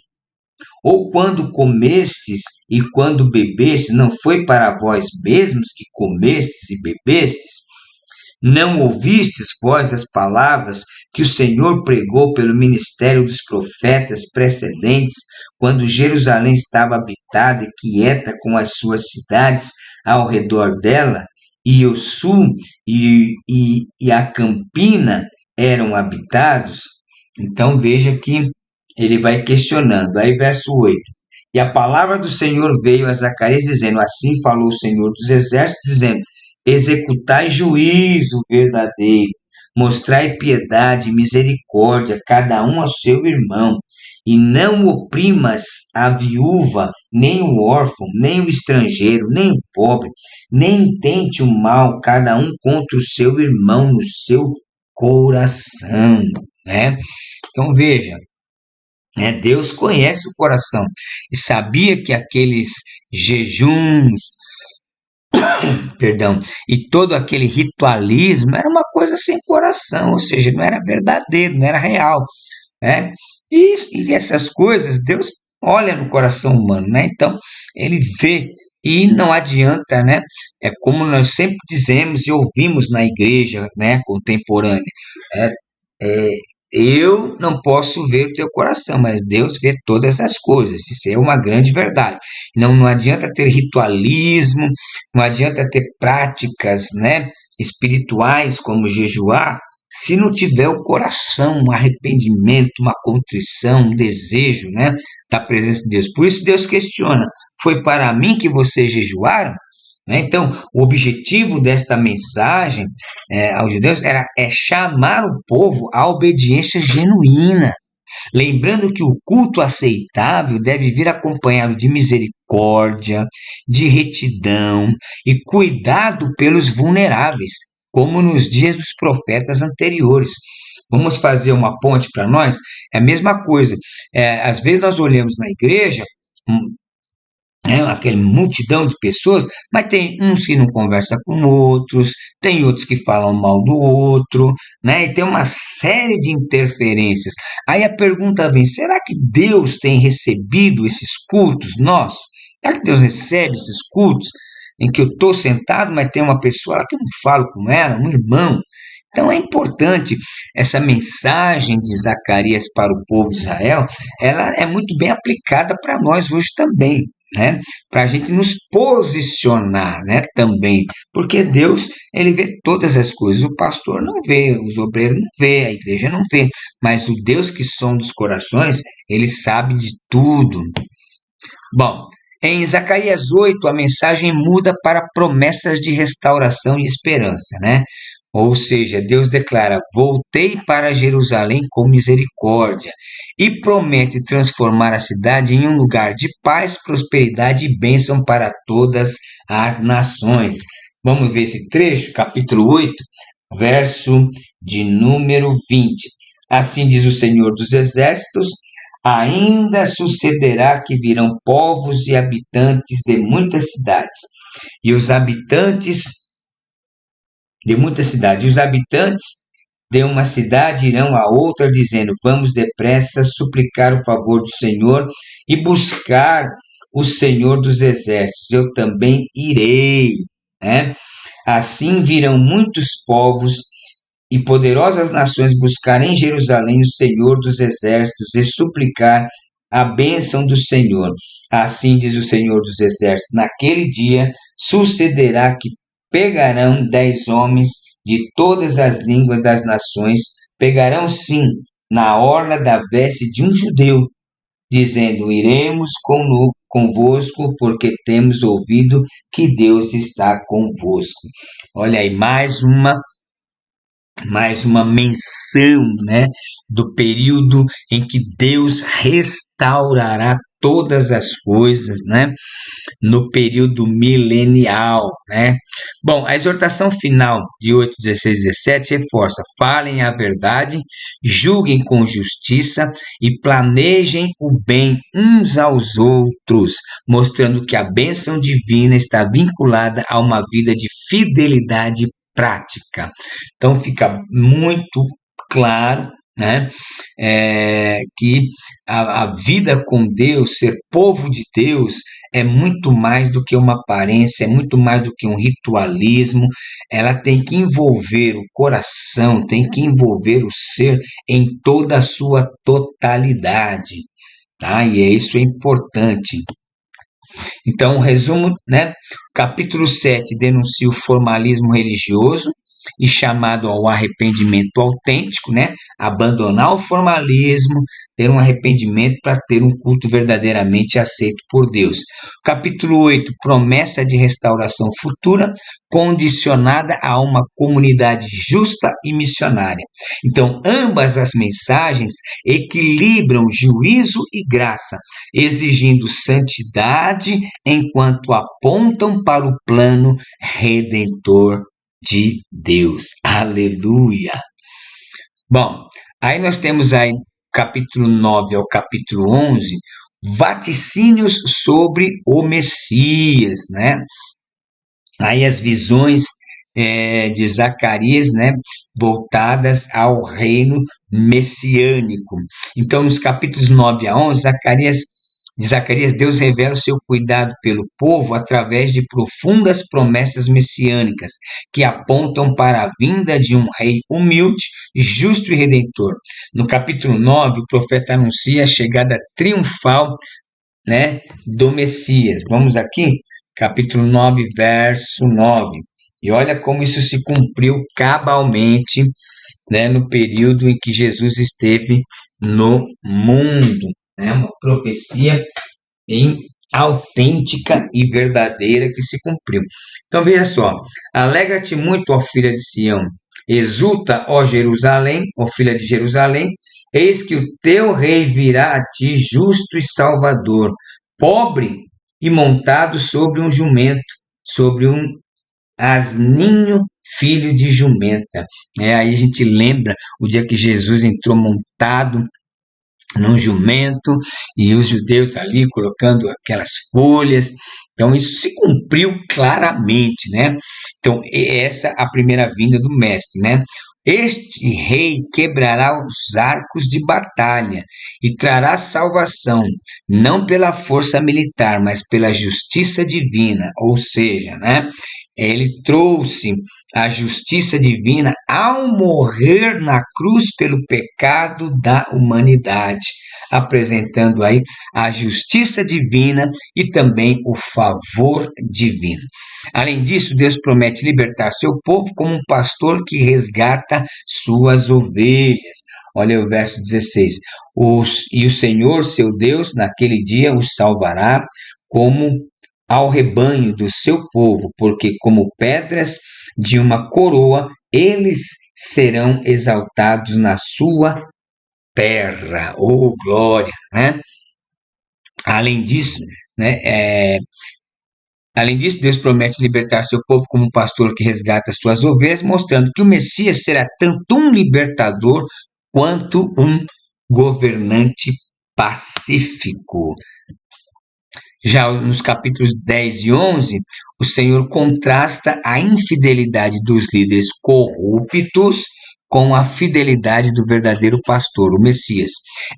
Ou quando comestes e quando bebestes, não foi para vós mesmos que comestes e bebestes? Não ouvistes vós as palavras que o Senhor pregou pelo ministério dos profetas precedentes, quando Jerusalém estava habitada e quieta com as suas cidades ao redor dela, e o sul e a campina eram habitados? Então veja que ele vai questionando. Aí, verso 8. E a palavra do Senhor veio a Zacarias, dizendo: Assim falou o Senhor dos Exércitos, dizendo: Executai juízo verdadeiro, mostrai piedade e misericórdia, cada um ao seu irmão, e não oprimas a viúva, nem o órfão, nem o estrangeiro, nem o pobre, nem tente o mal, cada um contra o seu irmão no seu coração, né? Então veja, Deus conhece o coração e sabia que aqueles jejuns, perdão, e todo aquele ritualismo era uma coisa sem coração, ou seja, não era verdadeiro, não era real, né? E essas coisas Deus olha no coração humano, né? Então ele vê e não adianta, né? É como nós sempre dizemos e ouvimos na igreja, né, contemporânea. É, é, eu não posso ver o teu coração, mas Deus vê todas as coisas. Isso é uma grande verdade. Não adianta ter ritualismo, não adianta ter práticas, né, espirituais como jejuar, se não tiver o coração, um arrependimento, uma contrição, um desejo, né, da presença de Deus. Por isso Deus questiona: foi para mim que vocês jejuaram? Né? Então, o objetivo desta mensagem aos judeus é chamar o povo à obediência genuína, lembrando que o culto aceitável deve vir acompanhado de misericórdia, de retidão e cuidado pelos vulneráveis, como nos dias dos profetas anteriores. Vamos fazer uma ponte para nós? É a mesma coisa. Às vezes nós olhamos na igreja, aquela multidão de pessoas, mas tem uns que não conversam com outros, tem outros que falam mal do outro, né? E tem uma série de interferências. Aí a pergunta vem: será que Deus tem recebido esses cultos nossos? Será que Deus recebe esses cultos em que eu estou sentado, mas tem uma pessoa lá que eu não falo com ela, um irmão? Então é importante essa mensagem de Zacarias para o povo de Israel, ela é muito bem aplicada para nós hoje também, né? Para a gente nos posicionar, né? Também, porque Deus ele vê todas as coisas. O pastor não vê, os obreiros não vê, a igreja não vê, mas o Deus que sonda os corações, ele sabe de tudo. Bom, em Zacarias 8, a mensagem muda para promessas de restauração e esperança, né? Ou seja, Deus declara: voltei para Jerusalém com misericórdia, e promete transformar a cidade em um lugar de paz, prosperidade e bênção para todas as nações. Vamos ver esse trecho, capítulo 8, verso de número 20. Assim diz o Senhor dos Exércitos: ainda sucederá que virão povos e habitantes de muitas cidades, e os habitantes de muitas cidades. Os habitantes de uma cidade irão a outra, dizendo: vamos depressa suplicar o favor do Senhor e buscar o Senhor dos Exércitos. Eu também irei. Né? Assim virão muitos povos e poderosas nações buscar em Jerusalém o Senhor dos Exércitos e suplicar a bênção do Senhor. Assim diz o Senhor dos Exércitos: naquele dia sucederá que pegarão 10 homens de todas as línguas das nações, pegarão sim na orla da veste de um judeu, dizendo: iremos convosco, porque temos ouvido que Deus está convosco. Olha aí, mais uma menção, né, do período em que Deus restaurará todas as coisas, né, no período milenial, né. Bom, a exortação final de 8, 16 e 17 reforça: falem a verdade, julguem com justiça e planejem o bem uns aos outros, mostrando que a bênção divina está vinculada a uma vida de fidelidade prática. Então fica muito claro, né, que a vida com Deus, ser povo de Deus, é muito mais do que uma aparência, é muito mais do que um ritualismo. Ela tem que envolver o coração, tem que envolver o ser em toda a sua totalidade, tá? E isso é importante. Então, o resumo, né? Capítulo 7 denuncia o formalismo religioso e chamado ao arrependimento autêntico, né? Abandonar o formalismo, ter um arrependimento para ter um culto verdadeiramente aceito por Deus. Capítulo 8, promessa de restauração futura, condicionada a uma comunidade justa e missionária. Então, ambas as mensagens equilibram juízo e graça, exigindo santidade enquanto apontam para o plano redentor de Deus. Aleluia! Bom, aí nós temos aí capítulo 9 ao capítulo 11, vaticínios sobre o Messias, né? Aí as visões de Zacarias, né, voltadas ao reino messiânico. Então, nos capítulos 9 a 11, Zacarias, Deus revela o seu cuidado pelo povo através de profundas promessas messiânicas que apontam para a vinda de um rei humilde, justo e redentor. No capítulo 9, o profeta anuncia a chegada triunfal, né, do Messias. Vamos aqui, capítulo 9, verso 9. E olha como isso se cumpriu cabalmente, né, no período em que Jesus esteve no mundo. Né, uma profecia autêntica e verdadeira que se cumpriu. Então veja só: alegra-te muito, ó filha de Sião, exulta, ó Jerusalém, ó filha de Jerusalém, eis que o teu rei virá a ti justo e salvador, pobre e montado sobre um jumento, sobre um asninho, filho de jumenta. Aí a gente lembra o dia que Jesus entrou montado num jumento e os judeus ali colocando aquelas folhas. Então isso se cumpriu claramente, né? Então essa é a primeira vinda do mestre, né? Este rei quebrará os arcos de batalha e trará salvação, não pela força militar, mas pela justiça divina, ou seja, né? Ele trouxe a justiça divina ao morrer na cruz pelo pecado da humanidade, apresentando aí a justiça divina e também o favor divino. Além disso, Deus promete libertar seu povo como um pastor que resgata suas ovelhas. Olha o verso 16. E o Senhor, seu Deus, naquele dia os salvará como ao rebanho do seu povo, porque como pedras de uma coroa, eles serão exaltados na sua terra. Oh, glória, né? Além disso, né, Deus promete libertar seu povo como um pastor que resgata suas ovelhas, mostrando que o Messias será tanto um libertador quanto um governante pacífico. Já nos capítulos 10 e 11, o Senhor contrasta a infidelidade dos líderes corruptos com a fidelidade do verdadeiro pastor, o Messias.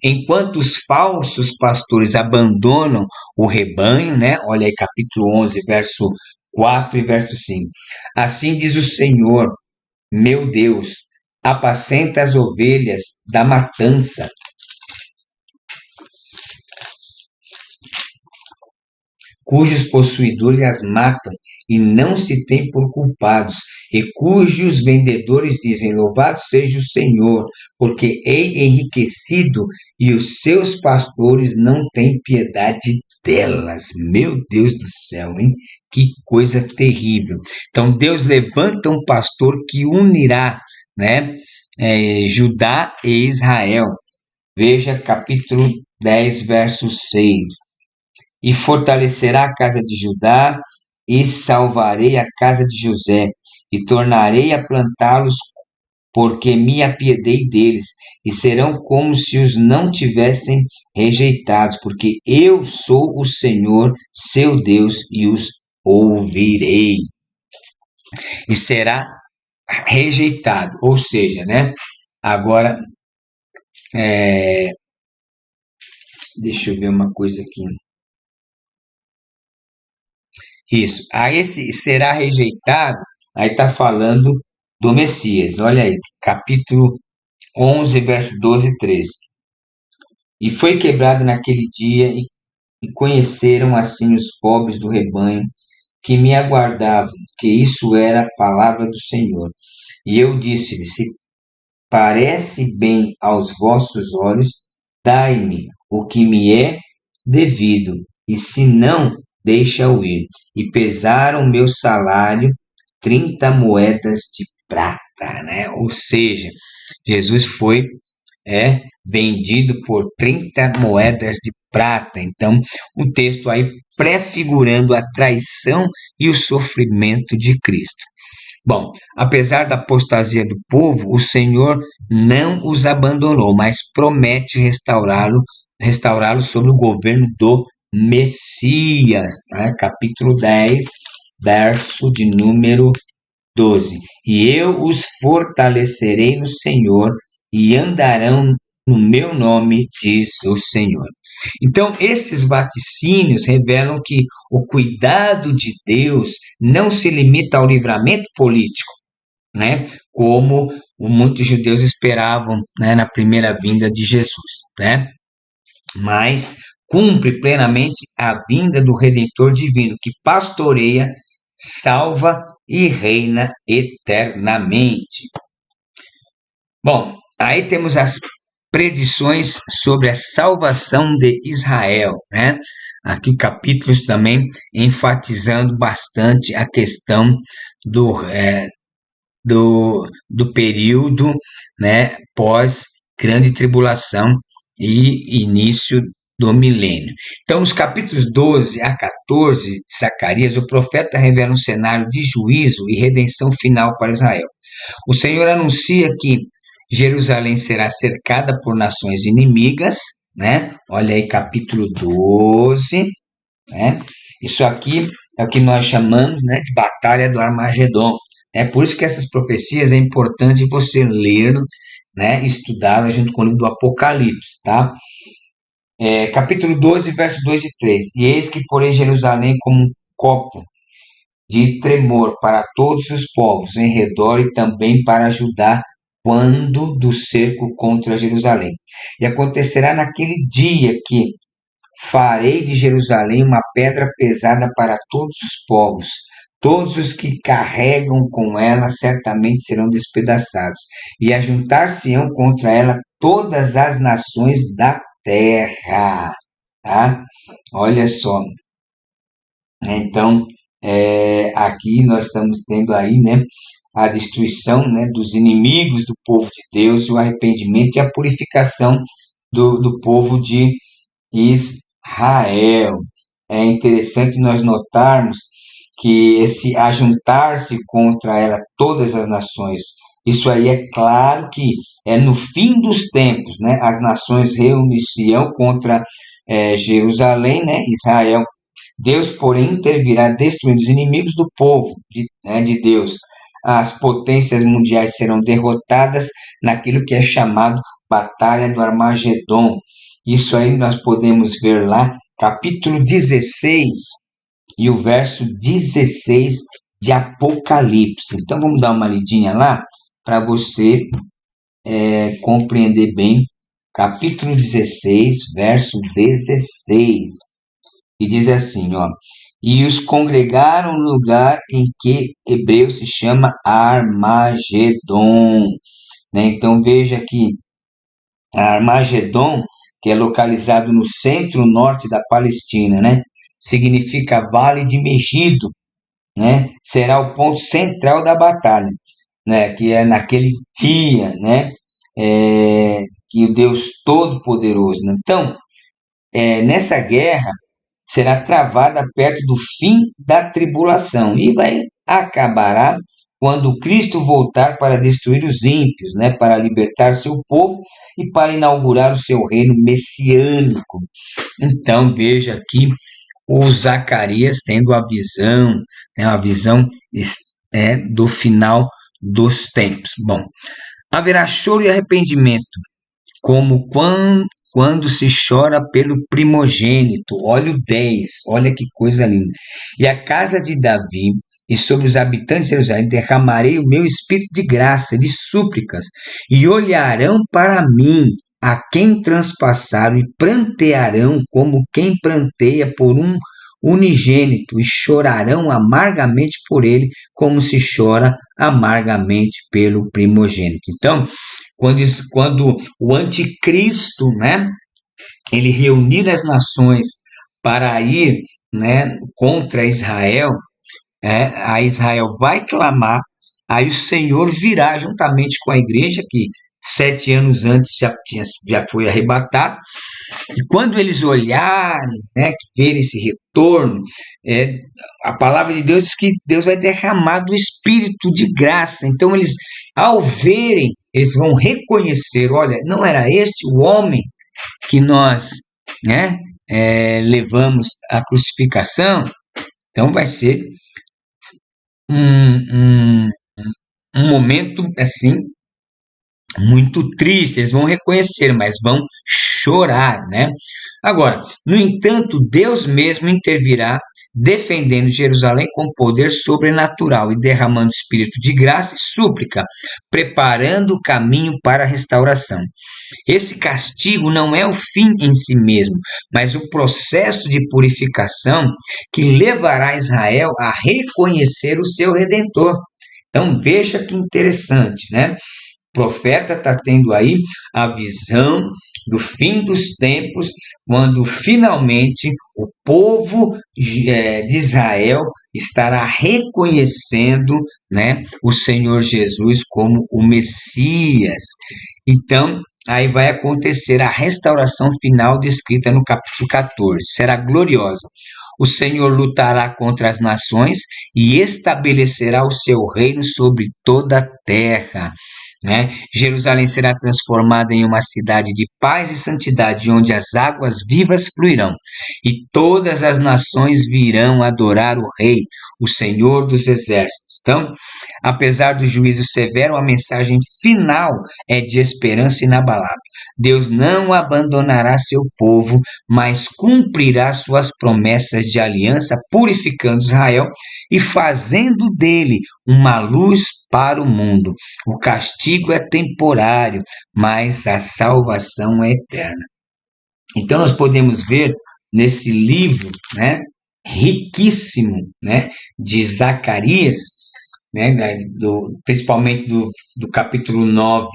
Enquanto os falsos pastores abandonam o rebanho, né? Olha aí capítulo 11, verso 4 e verso 5. Assim diz o Senhor, meu Deus, apacenta as ovelhas da matança, cujos possuidores as matam e não se têm por culpados, e cujos vendedores dizem, louvado seja o Senhor, porque hei enriquecido, e os seus pastores não têm piedade delas. Meu Deus do céu, hein? Que coisa terrível. Então Deus levanta um pastor que unirá, né, Judá e Israel. Veja capítulo 10, verso 6. E fortalecerá a casa de Judá, e salvarei a casa de José, e tornarei a plantá-los, porque me apiedei deles, e serão como se os não tivessem rejeitados, porque eu sou o Senhor, seu Deus, e os ouvirei. E será rejeitado, ou seja, né? Agora, deixa eu ver uma coisa aqui. Isso. Aí esse será rejeitado, aí está falando do Messias. Olha aí, capítulo 11, verso 12 e 13. E foi quebrado naquele dia, e conheceram assim os pobres do rebanho que me aguardavam, que isso era a palavra do Senhor. E eu disse-lhe: se parece bem aos vossos olhos, dai-me o que me é devido, e se não, deixa-o ir. E pesaram meu salário 30 moedas de prata, né? Ou seja, Jesus foi vendido por 30 moedas de prata. Então, um texto aí prefigurando a traição e o sofrimento de Cristo. Bom, apesar da apostasia do povo, o Senhor não os abandonou, mas promete restaurá-lo sob o governo do Messias, né? Capítulo 10, verso de número 12. E eu os fortalecerei no Senhor, e andarão no meu nome, diz o Senhor. Então, esses vaticínios revelam que o cuidado de Deus não se limita ao livramento político, né? Como muitos judeus esperavam, né, na primeira vinda de Jesus, né? Mas cumpre plenamente a vinda do Redentor divino, que pastoreia, salva e reina eternamente. Bom, aí temos as predições sobre a salvação de Israel, né? Aqui capítulos também enfatizando bastante a questão do período, né, pós grande tribulação e início do milênio. Então, nos capítulos 12 a 14 de Zacarias, o profeta revela um cenário de juízo e redenção final para Israel. O Senhor anuncia que Jerusalém será cercada por nações inimigas, né? Olha aí, capítulo 12, né? Isso aqui é o que nós chamamos, né, de Batalha do Armagedon. É por isso que essas profecias é importante você ler, né, estudá-las junto com o livro do Apocalipse, tá? Capítulo 12, verso 2 e 3. E eis que porei Jerusalém como um copo de tremor para todos os povos em redor, e também para Judá, quando do cerco contra Jerusalém. E acontecerá naquele dia que farei de Jerusalém uma pedra pesada para todos os povos. Todos os que carregam com ela certamente serão despedaçados, e ajuntar-se-ão contra ela todas as nações da terra. Tá? Olha só. Então, aqui nós estamos tendo aí, né, a destruição, né, dos inimigos do povo de Deus, o arrependimento e a purificação do povo de Israel. É interessante nós notarmos que esse ajuntar-se contra ela todas as nações, isso aí é claro que é no fim dos tempos, né? As nações reunir-se-ão contra Jerusalém, né? Israel. Deus, porém, intervirá destruindo os inimigos do povo de Deus. As potências mundiais serão derrotadas naquilo que é chamado Batalha do Armagedon. Isso aí nós podemos ver lá, capítulo 16 e o verso 16 de Apocalipse. Então vamos dar uma lidinha lá para você compreender bem. Capítulo 16, verso 16. E diz assim, ó: e os congregaram no lugar em que hebreu se chama Armagedon. Né? Então veja que Armagedon, que é localizado no centro-norte da Palestina, né? Significa Vale de Megido, né? Será o ponto central da batalha, né? Que é naquele dia, né? Que o Deus Todo-Poderoso. Né? Então, nessa guerra será travada perto do fim da tribulação e acabará quando Cristo voltar para destruir os ímpios, né, para libertar seu povo e para inaugurar o seu reino messiânico. Então veja aqui o Zacarias tendo a visão, né, a visão do final dos tempos. Bom, haverá choro e arrependimento, como quando se chora pelo primogênito. Olha o 10, olha que coisa linda. E a casa de Davi e sobre os habitantes de Jerusalém derramarei o meu espírito de graça, de súplicas, e olharão para mim a quem transpassaram e prantearão como quem pranteia por um unigênito e chorarão amargamente por ele, como se chora amargamente pelo primogênito. Então, quando o anticristo, né, ele reunir as nações para ir, né, contra Israel, a Israel vai clamar, aí o Senhor virá juntamente com a igreja, que 7 anos antes já foi arrebatado, e quando eles olharem, né, verem esse retorno, a palavra de Deus diz que Deus vai derramar do Espírito de graça. Então eles, ao verem, eles vão reconhecer, olha, não era este o homem que nós, né, levamos à crucificação? Então vai ser um, um, um momento assim muito triste, eles vão reconhecer, mas vão chorar, né? Agora, no entanto, Deus mesmo intervirá, defendendo Jerusalém com poder sobrenatural e derramando espírito de graça e súplica, preparando o caminho para a restauração. Esse castigo não é o fim em si mesmo, mas o processo de purificação que levará Israel a reconhecer o seu Redentor. Então veja que interessante, né? O profeta está tendo aí a visão do fim dos tempos, quando finalmente o povo de Israel estará reconhecendo, né, o Senhor Jesus como o Messias. Então, aí vai acontecer a restauração final descrita no capítulo 14. Será gloriosa. O Senhor lutará contra as nações e estabelecerá o seu reino sobre toda a terra. Né? Jerusalém será transformada em uma cidade de paz e santidade, onde as águas vivas fluirão, e todas as nações virão adorar o Rei, o Senhor dos Exércitos. Então, apesar do juízo severo, a mensagem final é de esperança inabalável. Deus não abandonará seu povo, mas cumprirá suas promessas de aliança, purificando Israel e fazendo dele uma luz para o mundo. O castigo é temporário, mas a salvação é eterna. Então nós podemos ver nesse livro, né, riquíssimo, né, de Zacarias, né, principalmente do capítulo 9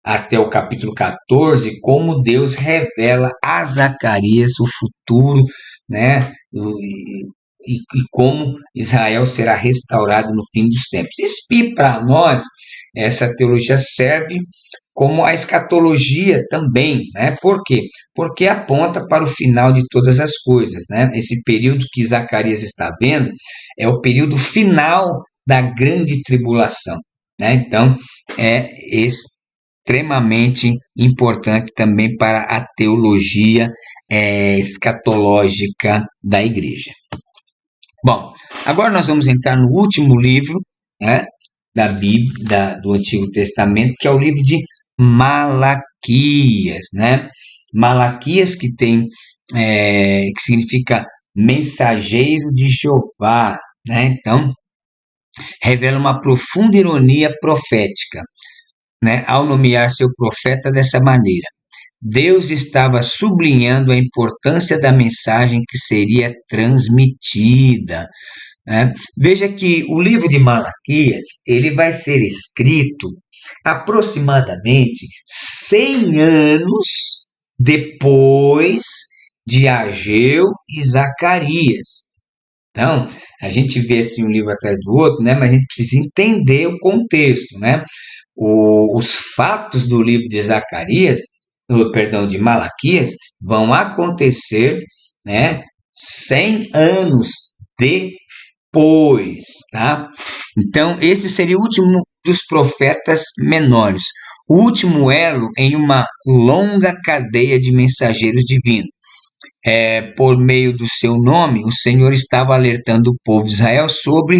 até o capítulo 14, como Deus revela a Zacarias o futuro, né, e como Israel será restaurado no fim dos tempos. E para nós, essa teologia serve como a escatologia também, né? Por quê? Porque aponta para o final de todas as coisas, né? Esse período que Zacarias está vendo é o período final da grande tribulação, né? Então, é extremamente importante também para a teologia escatológica da igreja. Bom, agora nós vamos entrar no último livro, né, da Bíblia, do Antigo Testamento, que é o livro de Malaquias, né? Malaquias que que significa mensageiro de Jeová, né? Então, revela uma profunda ironia profética, né, ao nomear seu profeta dessa maneira. Deus estava sublinhando a importância da mensagem que seria transmitida, né? Veja que o livro de Malaquias ele vai ser escrito aproximadamente 100 anos depois de Ageu e Zacarias. Então, a gente vê assim um livro atrás do outro, né? Mas a gente precisa entender o contexto, né? Os fatos do livro de Zacarias, perdão, de Malaquias, vão acontecer, né, 100 anos depois, tá? Então, esse seria o último dos profetas menores, o último elo em uma longa cadeia de mensageiros divinos. Por meio do seu nome, o Senhor estava alertando o povo de Israel sobre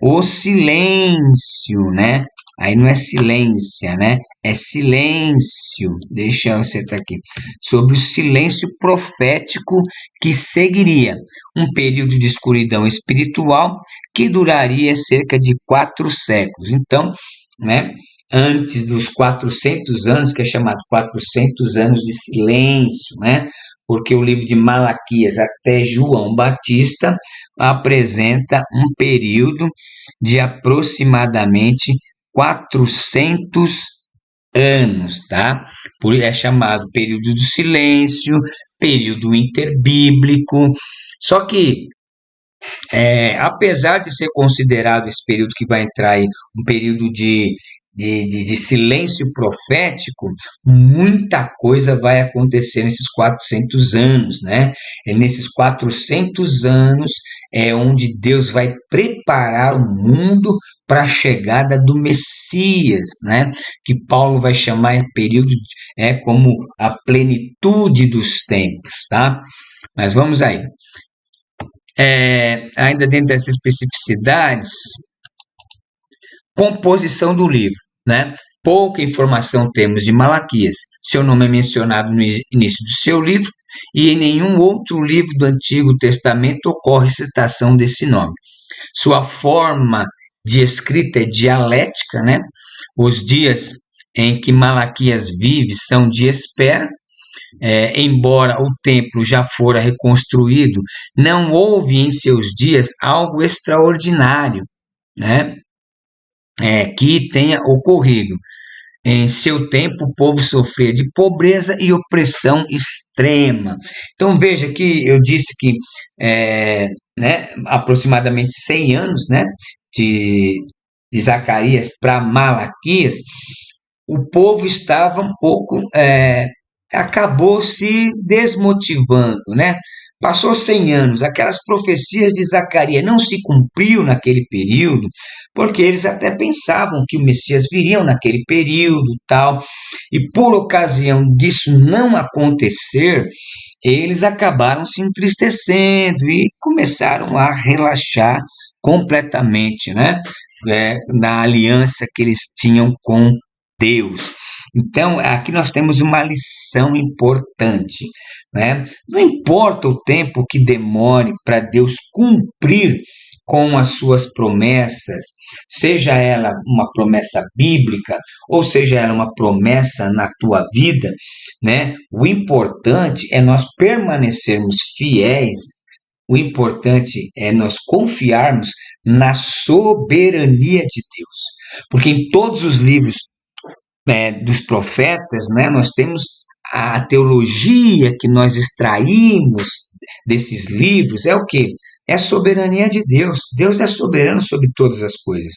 o silêncio, né? Aí não é silência, né? É silêncio. Deixa eu acertar aqui. Sobre o silêncio profético que seguiria. Um período de escuridão espiritual que duraria cerca de 4 séculos. Então, né? Antes dos 400 anos, que é chamado 400 anos de silêncio, né? Porque o livro de Malaquias até João Batista apresenta um período de aproximadamente 400 anos, tá? É chamado período do silêncio, período interbíblico. Só que, apesar de ser considerado esse período que vai entrar aí, um período de silêncio profético, muita coisa vai acontecer nesses 400 anos, né? É nesses 400 anos é onde Deus vai preparar o mundo para a chegada do Messias, né? Que Paulo vai chamar período como a plenitude dos tempos, tá? Mas vamos aí. Ainda dentro dessas especificidades, composição do livro, né? Pouca informação temos de Malaquias. Seu nome é mencionado no início do seu livro e em nenhum outro livro do Antigo Testamento ocorre citação desse nome. Sua forma de escrita é dialética, né? Os dias em que Malaquias vive são de espera. Embora o templo já fora reconstruído, não houve em seus dias algo extraordinário, né? Que tenha ocorrido. Em seu tempo, o povo sofria de pobreza e opressão extrema. Então, veja que eu disse que aproximadamente 100 anos, né, de Zacarias para Malaquias, o povo estava um pouco, acabou se desmotivando, né? Passou 100 anos, aquelas profecias de Zacarias não se cumpriu naquele período, porque eles até pensavam que o Messias viria naquele período, tal, e por ocasião disso não acontecer, eles acabaram se entristecendo e começaram a relaxar completamente, né? Na aliança que eles tinham com Deus. Então, aqui nós temos uma lição importante, né? Não importa o tempo que demore para Deus cumprir com as suas promessas, seja ela uma promessa bíblica ou seja ela uma promessa na tua vida, né? O importante é nós permanecermos fiéis. O importante é nós confiarmos na soberania de Deus, porque em todos os livros dos profetas, né, nós temos a teologia que nós extraímos desses livros, é o quê? É a soberania de Deus. Deus é soberano sobre todas as coisas.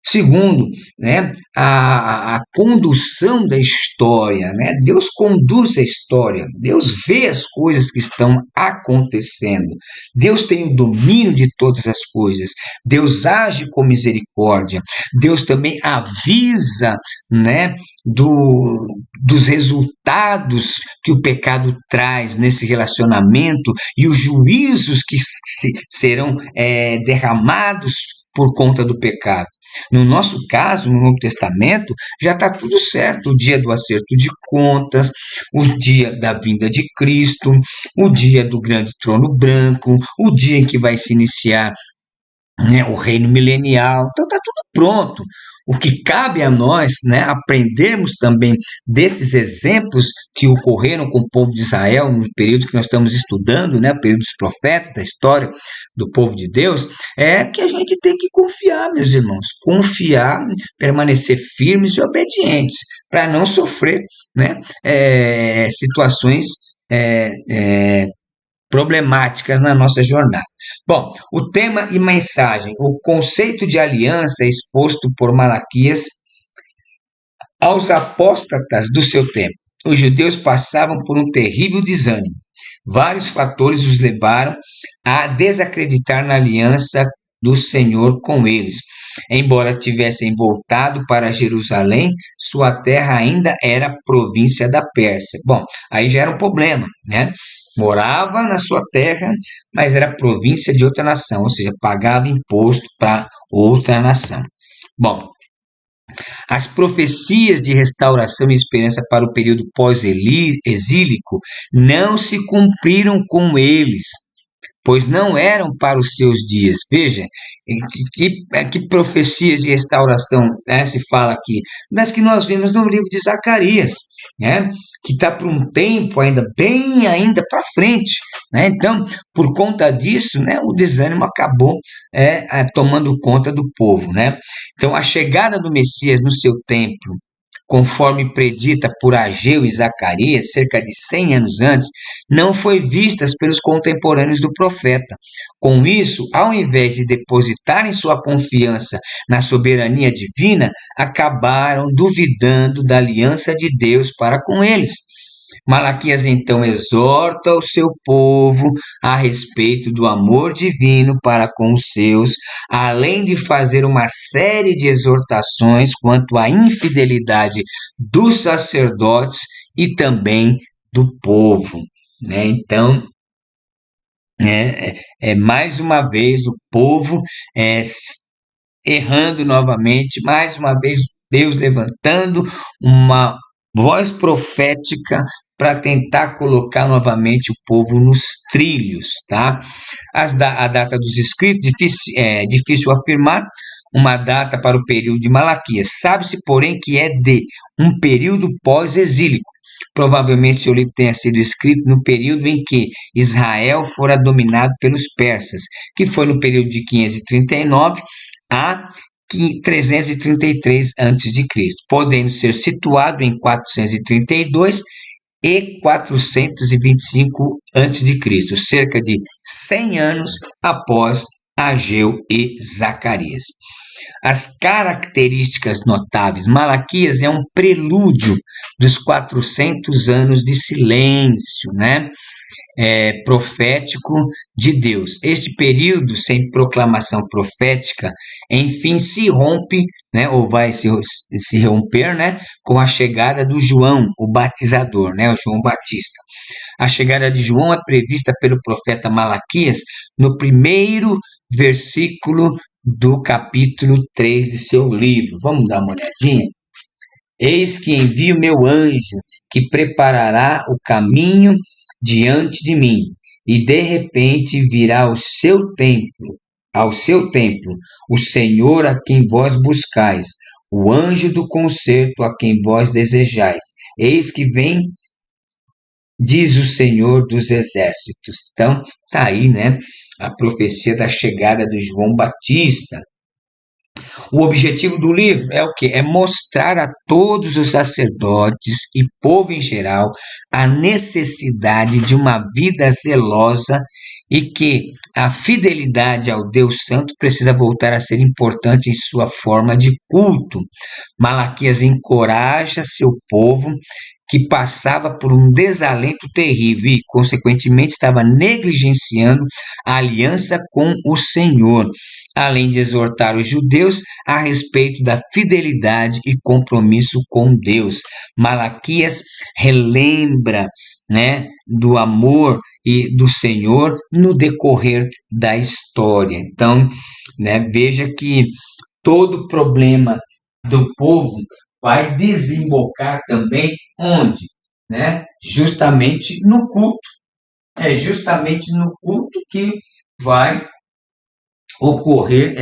Segundo, né, a condução da história, né? Deus conduz a história, Deus vê as coisas que estão acontecendo, Deus tem o domínio de todas as coisas, Deus age com misericórdia, Deus também avisa, né, dos resultados que o pecado traz nesse relacionamento e os juízos que serão derramados por conta do pecado. No nosso caso, no Novo Testamento, já está tudo certo. O dia do acerto de contas, o dia da vinda de Cristo, o dia do grande trono branco, o dia em que vai se iniciar, né, o reino milenial. Então está tudo pronto. O que cabe a nós, né, aprendermos também desses exemplos que ocorreram com o povo de Israel no período que nós estamos estudando, né, o período dos profetas, da história do povo de Deus, é que a gente tem que confiar, meus irmãos, confiar, permanecer firmes e obedientes, para não sofrer, né, situações problemáticas na nossa jornada. Bom, o tema e mensagem, o conceito de aliança exposto por Malaquias aos apóstatas do seu tempo. Os judeus passavam por um terrível desânimo. Vários fatores os levaram a desacreditar na aliança do Senhor com eles. Embora tivessem voltado para Jerusalém, sua terra ainda era província da Pérsia. Bom, aí já era um problema, né? morava na sua terra, mas era província de outra nação, ou seja, pagava imposto para outra nação. Bom, as profecias de restauração e esperança para o período pós-exílico não se cumpriram com eles, pois não eram para os seus dias. Veja, que profecias de restauração, né, se fala aqui, das que nós vimos no livro de Zacarias, né, que está para um tempo ainda bem ainda para frente, né? Então, por conta disso, né, o desânimo acabou tomando conta do povo, né? Então, a chegada do Messias no seu templo, conforme predita por Ageu e Zacarias, cerca de 100 anos antes, não foi vista pelos contemporâneos do profeta. Com isso, ao invés de depositarem sua confiança na soberania divina, acabaram duvidando da aliança de Deus para com eles. Malaquias então exorta o seu povo a respeito do amor divino para com os seus, além de fazer uma série de exortações quanto à infidelidade dos sacerdotes e também do povo, né? Então, mais uma vez o povo errando novamente, mais uma vez Deus levantando uma voz profética para tentar colocar novamente o povo nos trilhos, tá? A data dos escritos, difícil afirmar uma data para o período de Malaquias. Sabe-se, porém, que é de um período pós-exílico. Provavelmente seu livro tenha sido escrito no período em que Israel fora dominado pelos persas, que foi no período de 539 a 333 a.C., podendo ser situado em 432 e 425 a.C., cerca de 100 anos após Ageu e Zacarias. As características notáveis, Malaquias é um prelúdio dos 400 anos de silêncio, né? Profético de Deus. Este período sem proclamação profética, enfim, se rompe, né, ou vai se romper, né, com a chegada do João, o batizador, né, o João Batista. A chegada de João é prevista pelo profeta Malaquias no primeiro versículo do capítulo 3 de seu livro. Vamos dar uma olhadinha? Eis que envio meu anjo, que preparará o caminho diante de mim, e de repente virá ao seu templo, o Senhor a quem vós buscais, o anjo do concerto a quem vós desejais. Eis que vem, diz o Senhor dos exércitos. Então, tá aí, né, a profecia da chegada de João Batista. O objetivo do livro é o quê? É mostrar a todos os sacerdotes e povo em geral a necessidade de uma vida zelosa e que a fidelidade ao Deus Santo precisa voltar a ser importante em sua forma de culto. Malaquias encoraja seu povo que passava por um desalento terrível e, consequentemente, estava negligenciando a aliança com o Senhor, além de exortar os judeus a respeito da fidelidade e compromisso com Deus. Malaquias relembra, né, do amor e do Senhor no decorrer da história. Então, né, veja que todo problema do povo vai desembocar também onde? Né? Justamente no culto. É justamente no culto que vai ocorrer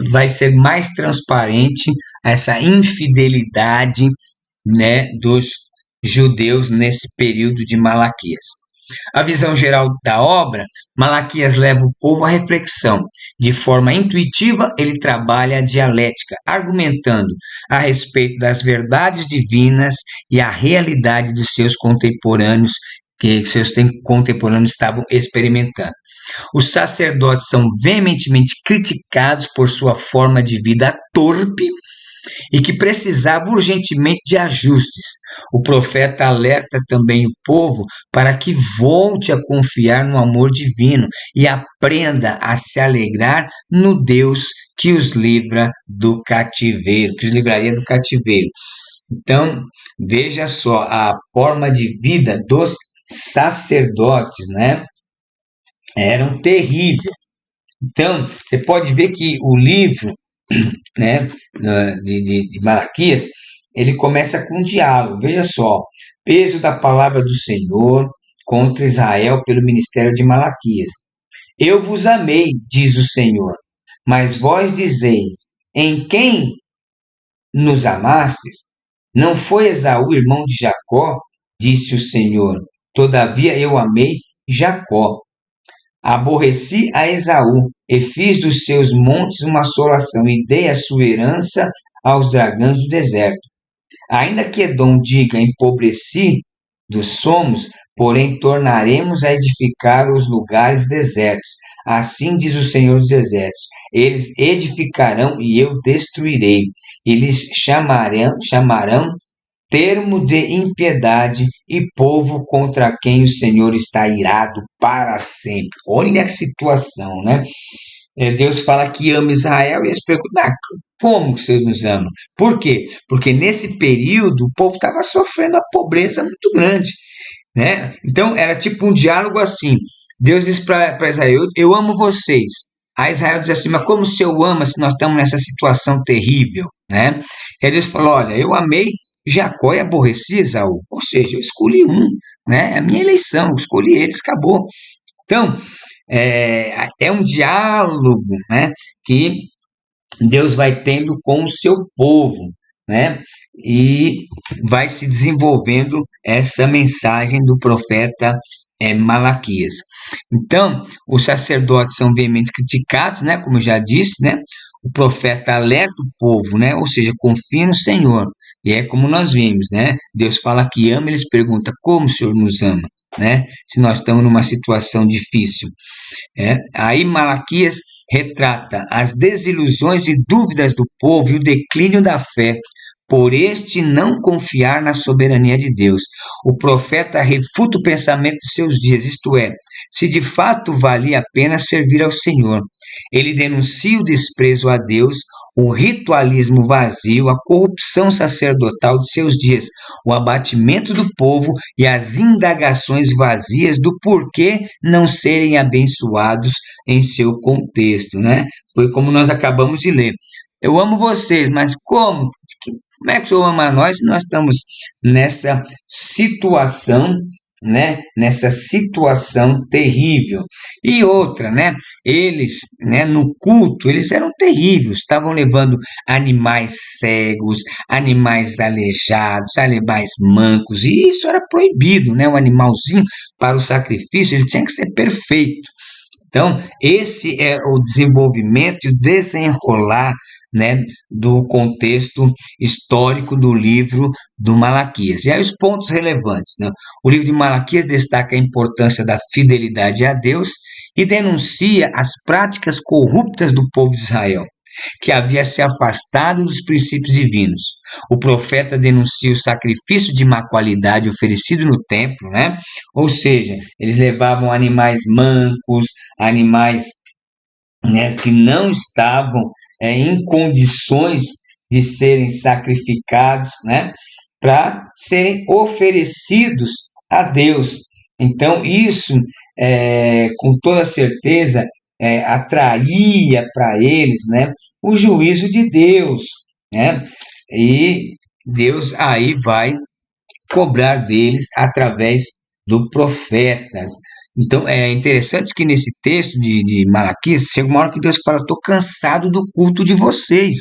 vai ser mais transparente essa infidelidade, né, dos judeus nesse período de Malaquias. A visão geral da obra, Malaquias leva o povo à reflexão. De forma intuitiva, ele trabalha a dialética, argumentando a respeito das verdades divinas e a realidade dos seus contemporâneos, que seus contemporâneos estavam experimentando. Os sacerdotes são veementemente criticados por sua forma de vida torpe e que precisava urgentemente de ajustes. O profeta alerta também o povo para que volte a confiar no amor divino e aprenda a se alegrar no Deus que os livra do cativeiro, que os livraria do cativeiro. Então, veja só a forma de vida dos sacerdotes, né, eram terríveis. Então, você pode ver que o livro, né, de Malaquias, ele começa com um diálogo. Veja só, peso da palavra do Senhor contra Israel pelo ministério de Malaquias. Eu vos amei, diz o Senhor, mas vós dizeis, em quem nos amastes? Não foi Esaú, irmão de Jacó? Disse o Senhor. Todavia eu amei Jacó. Aborreci a Esaú, e fiz dos seus montes uma assolação, e dei a sua herança aos dragões do deserto. Ainda que Edom diga, empobreci dos somos, porém tornaremos a edificar os lugares desertos. Assim diz o Senhor dos Exércitos: eles edificarão e eu destruirei. Eles chamarão termo de impiedade e povo contra quem o Senhor está irado para sempre. Olha a situação, né? Deus fala que ama Israel e eles perguntam, como que vocês nos amam? Por quê? Porque nesse período o povo estava sofrendo uma pobreza muito grande, né? Então era tipo um diálogo assim. Deus diz para Israel, eu amo vocês. Aí Israel diz assim, mas como se eu amo se nós estamos nessa situação terrível, né? E aí Deus falou, olha, eu amei Jacó e aborreci Esaú. Ou seja, eu escolhi um, né? É a minha eleição, eu escolhi eles, acabou. Então, é um diálogo, né, que Deus vai tendo com o seu povo, né, e vai se desenvolvendo essa mensagem do profeta Malaquias. Então, os sacerdotes são veemente criticados, né, como eu já disse, né, o profeta alerta o povo, né, ou seja, confia no Senhor. E é como nós vimos, né, Deus fala que ama, eles perguntam como o Senhor nos ama, né, se nós estamos numa situação difícil. Aí Malaquias retrata as desilusões e dúvidas do povo e o declínio da fé, por este não confiar na soberania de Deus. O profeta refuta o pensamento de seus dias, isto é, se de fato valia a pena servir ao Senhor. Ele denuncia o desprezo a Deus, o ritualismo vazio, a corrupção sacerdotal de seus dias, o abatimento do povo e as indagações vazias do porquê não serem abençoados em seu contexto, né? Foi como nós acabamos de ler. Eu amo vocês, mas como? Como é que o Senhor ama nós se nós estamos nessa situação, né? Nessa situação terrível. E outra, né? Eles, né? No culto, eles eram terríveis. Estavam levando animais cegos, animais aleijados, animais mancos. E isso era proibido, né? O animalzinho para o sacrifício, ele tinha que ser perfeito. Então, esse é o desenvolvimento e o desenrolar, né, do contexto histórico do livro do Malaquias. E aí os pontos relevantes, né? O livro de Malaquias destaca a importância da fidelidade a Deus e denuncia as práticas corruptas do povo de Israel, que havia se afastado dos princípios divinos. O profeta denuncia o sacrifício de má qualidade oferecido no templo, né? Ou seja, eles levavam animais mancos, animais, né, que não estavam em condições de serem sacrificados, né, para serem oferecidos a Deus. Então, isso, com toda certeza, atraía para eles, né, o juízo de Deus, né, e Deus aí vai cobrar deles através do profetas. Então é interessante que nesse texto de Malaquias chega uma hora que Deus fala: estou cansado do culto de vocês.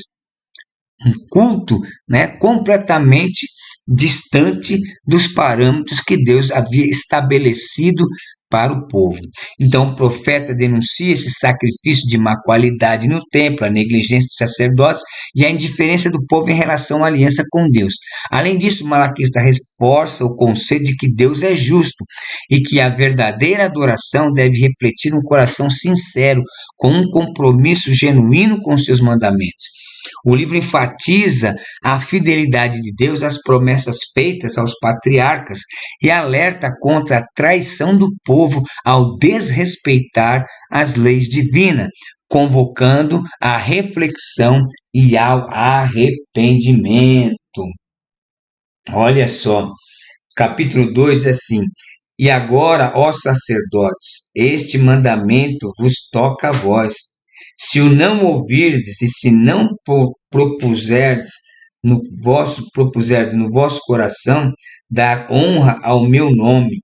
Um culto, né, completamente distante dos parâmetros que Deus havia estabelecido para o povo. Então, o profeta denuncia esse sacrifício de má qualidade no templo, a negligência dos sacerdotes e a indiferença do povo em relação à aliança com Deus. Além disso, o malaquista reforça o conceito de que Deus é justo e que a verdadeira adoração deve refletir um coração sincero, com um compromisso genuíno com seus mandamentos. O livro enfatiza a fidelidade de Deus às promessas feitas aos patriarcas e alerta contra a traição do povo ao desrespeitar as leis divinas, convocando a reflexão e ao arrependimento. Olha só, capítulo 2 é assim: E agora, ó sacerdotes, este mandamento vos toca a vós. Se o não ouvirdes e se não propuserdes no vosso coração dar honra ao meu nome,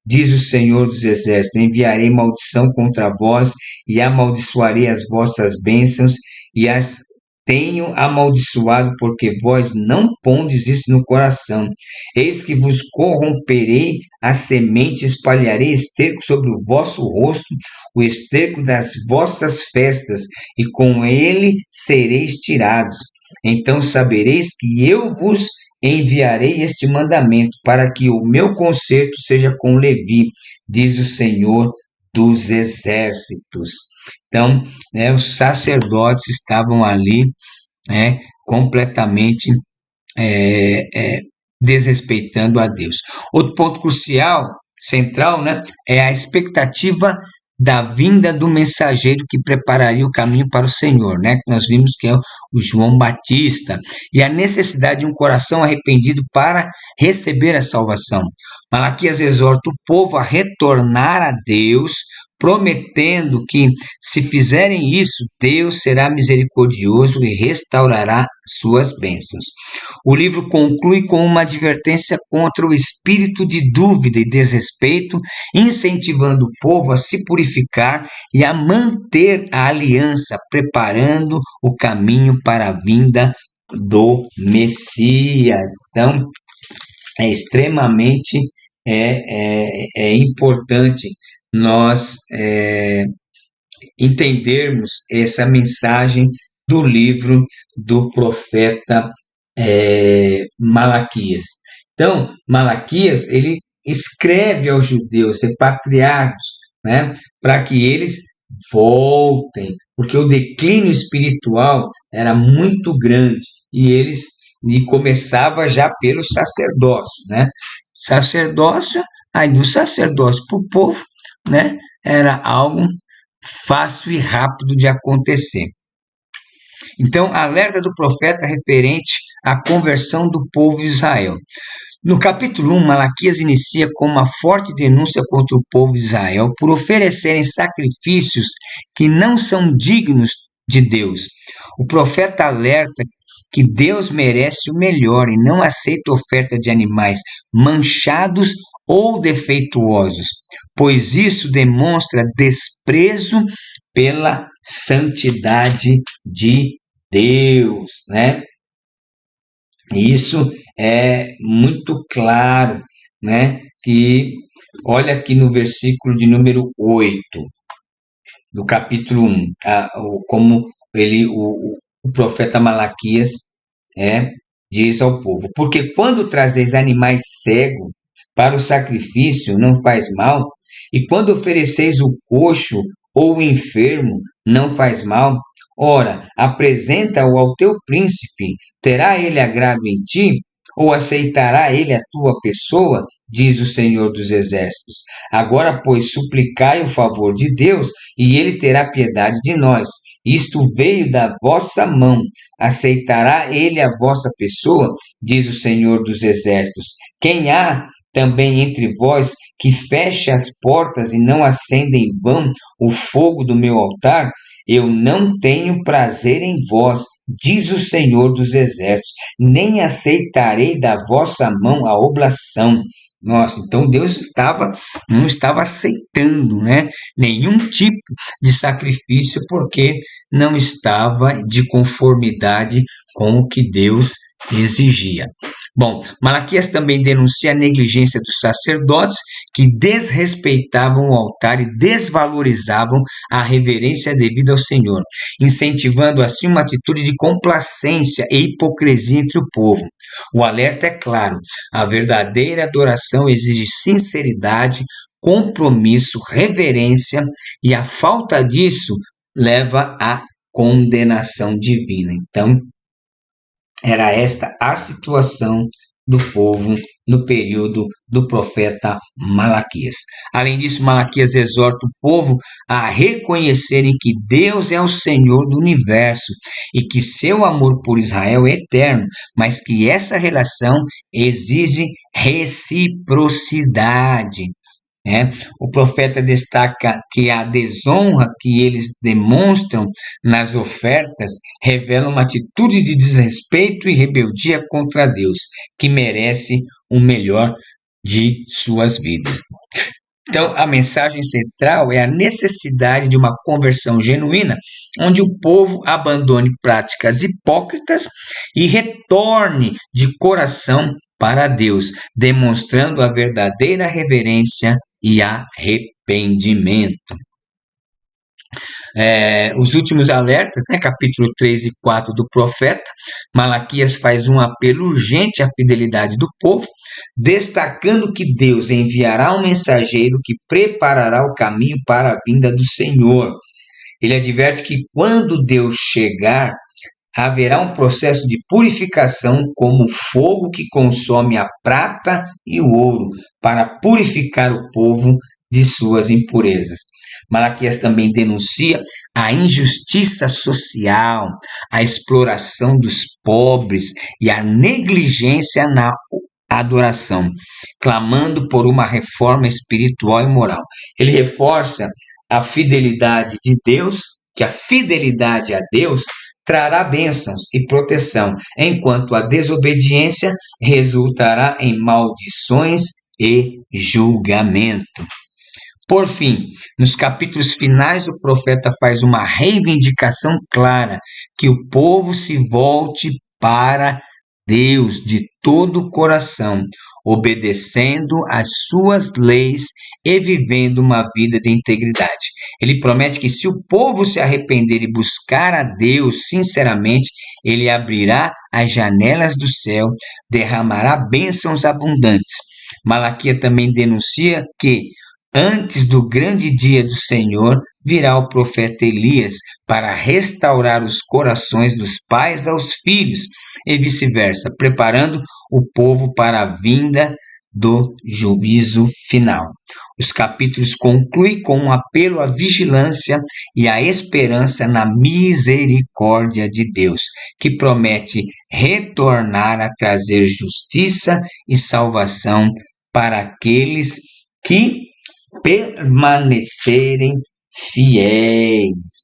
diz o Senhor dos Exércitos, enviarei maldição contra vós e amaldiçoarei as vossas bênçãos e as tenho amaldiçoado, porque vós não pondes isso no coração. Eis que vos corromperei a semente, espalharei esterco sobre o vosso rosto, o esterco das vossas festas, e com ele sereis tirados. Então sabereis que eu vos enviarei este mandamento, para que o meu conserto seja com Levi, diz o Senhor dos Exércitos. Então, os sacerdotes estavam ali, completamente desrespeitando a Deus. Outro ponto crucial, central, é a expectativa da vinda do mensageiro que prepararia o caminho para o Senhor, que nós vimos que é o João Batista, e a necessidade de um coração arrependido para receber a salvação. Malaquias exorta o povo a retornar a Deus, prometendo que, se fizerem isso, Deus será misericordioso e restaurará suas bênçãos. O livro conclui com uma advertência contra o espírito de dúvida e desrespeito, incentivando o povo a se purificar e a manter a aliança, preparando o caminho para a vinda do Messias. Então, é extremamente importante nós entendermos essa mensagem do livro do profeta Malaquias. Então, Malaquias, ele escreve aos judeus, repatriados, para que eles voltem, porque o declínio espiritual era muito grande e começava já pelo sacerdócio, Sacerdócio, aí do sacerdócio para o povo, era algo fácil e rápido de acontecer. Então, alerta do profeta referente à conversão do povo de Israel. No capítulo 1, Malaquias inicia com uma forte denúncia contra o povo de Israel por oferecerem sacrifícios que não são dignos de Deus. O profeta alerta que Deus merece o melhor e não aceita oferta de animais manchados ou defeituosos, pois isso demonstra desprezo pela santidade de Deus, Isso é muito claro, que olha aqui no versículo de número 8 do capítulo 1, como o profeta Malaquias diz ao povo: porque quando trazeis animais cegos para o sacrifício, não faz mal, e quando ofereceis o coxo ou o enfermo, não faz mal, ora, apresenta-o ao teu príncipe, terá ele agrado em ti? Ou aceitará ele a tua pessoa? Diz o Senhor dos Exércitos. Agora, pois, suplicai o favor de Deus, e ele terá piedade de nós. Isto veio da vossa mão. Aceitará ele a vossa pessoa? Diz o Senhor dos Exércitos. Quem há também entre vós que feche as portas e não acenda em vão o fogo do meu altar? Eu não tenho prazer em vós, diz o Senhor dos Exércitos, nem aceitarei da vossa mão a oblação. Nossa, então Deus não estava aceitando, nenhum tipo de sacrifício, porque não estava de conformidade com o que Deus exigia. Bom, Malaquias também denuncia a negligência dos sacerdotes, que desrespeitavam o altar e desvalorizavam a reverência devida ao Senhor, incentivando assim uma atitude de complacência e hipocrisia entre o povo. O alerta é claro: a verdadeira adoração exige sinceridade, compromisso, reverência, e a falta disso leva à condenação divina. Então, era esta a situação do povo no período do profeta Malaquias. Além disso, Malaquias exorta o povo a reconhecerem que Deus é o Senhor do universo e que seu amor por Israel é eterno, mas que essa relação exige reciprocidade. né? O profeta destaca que a desonra que eles demonstram nas ofertas revela uma atitude de desrespeito e rebeldia contra Deus, que merece o melhor de suas vidas. Então, a mensagem central é a necessidade de uma conversão genuína, onde o povo abandone práticas hipócritas e retorne de coração para Deus, demonstrando a verdadeira reverência e arrependimento. Os últimos alertas, né, capítulo 3 e 4 do profeta, Malaquias faz um apelo urgente à fidelidade do povo, destacando que Deus enviará um mensageiro que preparará o caminho para a vinda do Senhor. Ele adverte que quando Deus chegar, haverá um processo de purificação como fogo que consome a prata e o ouro para purificar o povo de suas impurezas. Malaquias também denuncia a injustiça social, a exploração dos pobres e a negligência na adoração, clamando por uma reforma espiritual e moral. Ele reforça a fidelidade de Deus, que a fidelidade a Deus trará bênçãos e proteção, enquanto a desobediência resultará em maldições e julgamento. Por fim, nos capítulos finais, o profeta faz uma reivindicação clara que o povo se volte para Deus de todo o coração, obedecendo às suas leis e vivendo uma vida de integridade. Ele promete que se o povo se arrepender e buscar a Deus sinceramente, ele abrirá as janelas do céu, derramará bênçãos abundantes. Malaquias também denuncia que antes do grande dia do Senhor, virá o profeta Elias para restaurar os corações dos pais aos filhos e vice-versa, preparando o povo para a vinda do juízo final. Os capítulos concluem com um apelo à vigilância e à esperança na misericórdia de Deus, que promete retornar a trazer justiça e salvação para aqueles que permanecerem fiéis.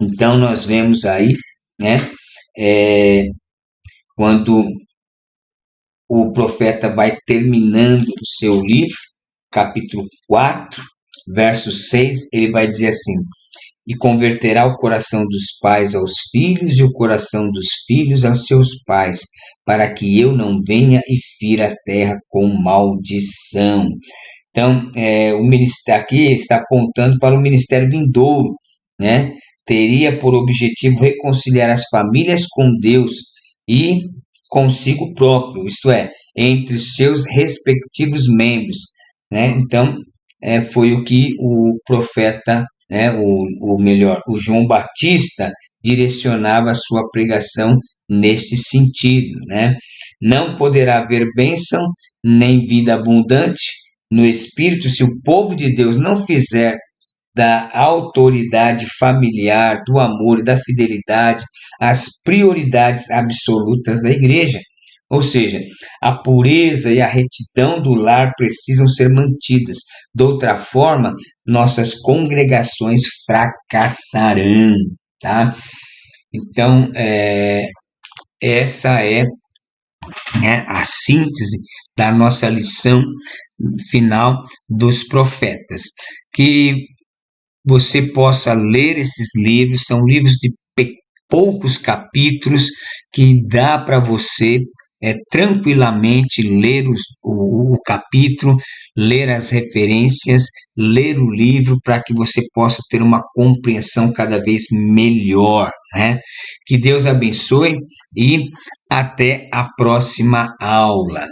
Então nós vemos aí, né, quando o profeta vai terminando o seu livro, capítulo 4, verso 6, ele vai dizer assim: e converterá o coração dos pais aos filhos e o coração dos filhos a seus pais, para que eu não venha e fira a terra com maldição. Então, o ministério aqui está apontando para o ministério vindouro, né? Teria por objetivo reconciliar as famílias com Deus e consigo próprio, isto é, entre seus respectivos membros, né? Então, foi o que o profeta, né, o João Batista direcionava a sua pregação neste sentido, né? Não poderá haver bênção nem vida abundante no Espírito se o povo de Deus não fizer da autoridade familiar, do amor e da fidelidade as prioridades absolutas da igreja. Ou seja, a pureza e a retidão do lar precisam ser mantidas. De outra forma, nossas congregações fracassarão, tá? Então, essa é, né, a síntese da nossa lição final dos profetas. Que você possa ler esses livros, são livros de poucos capítulos que dá para você tranquilamente ler o capítulo, ler as referências, ler o livro para que você possa ter uma compreensão cada vez melhor, né? Que Deus abençoe e até a próxima aula.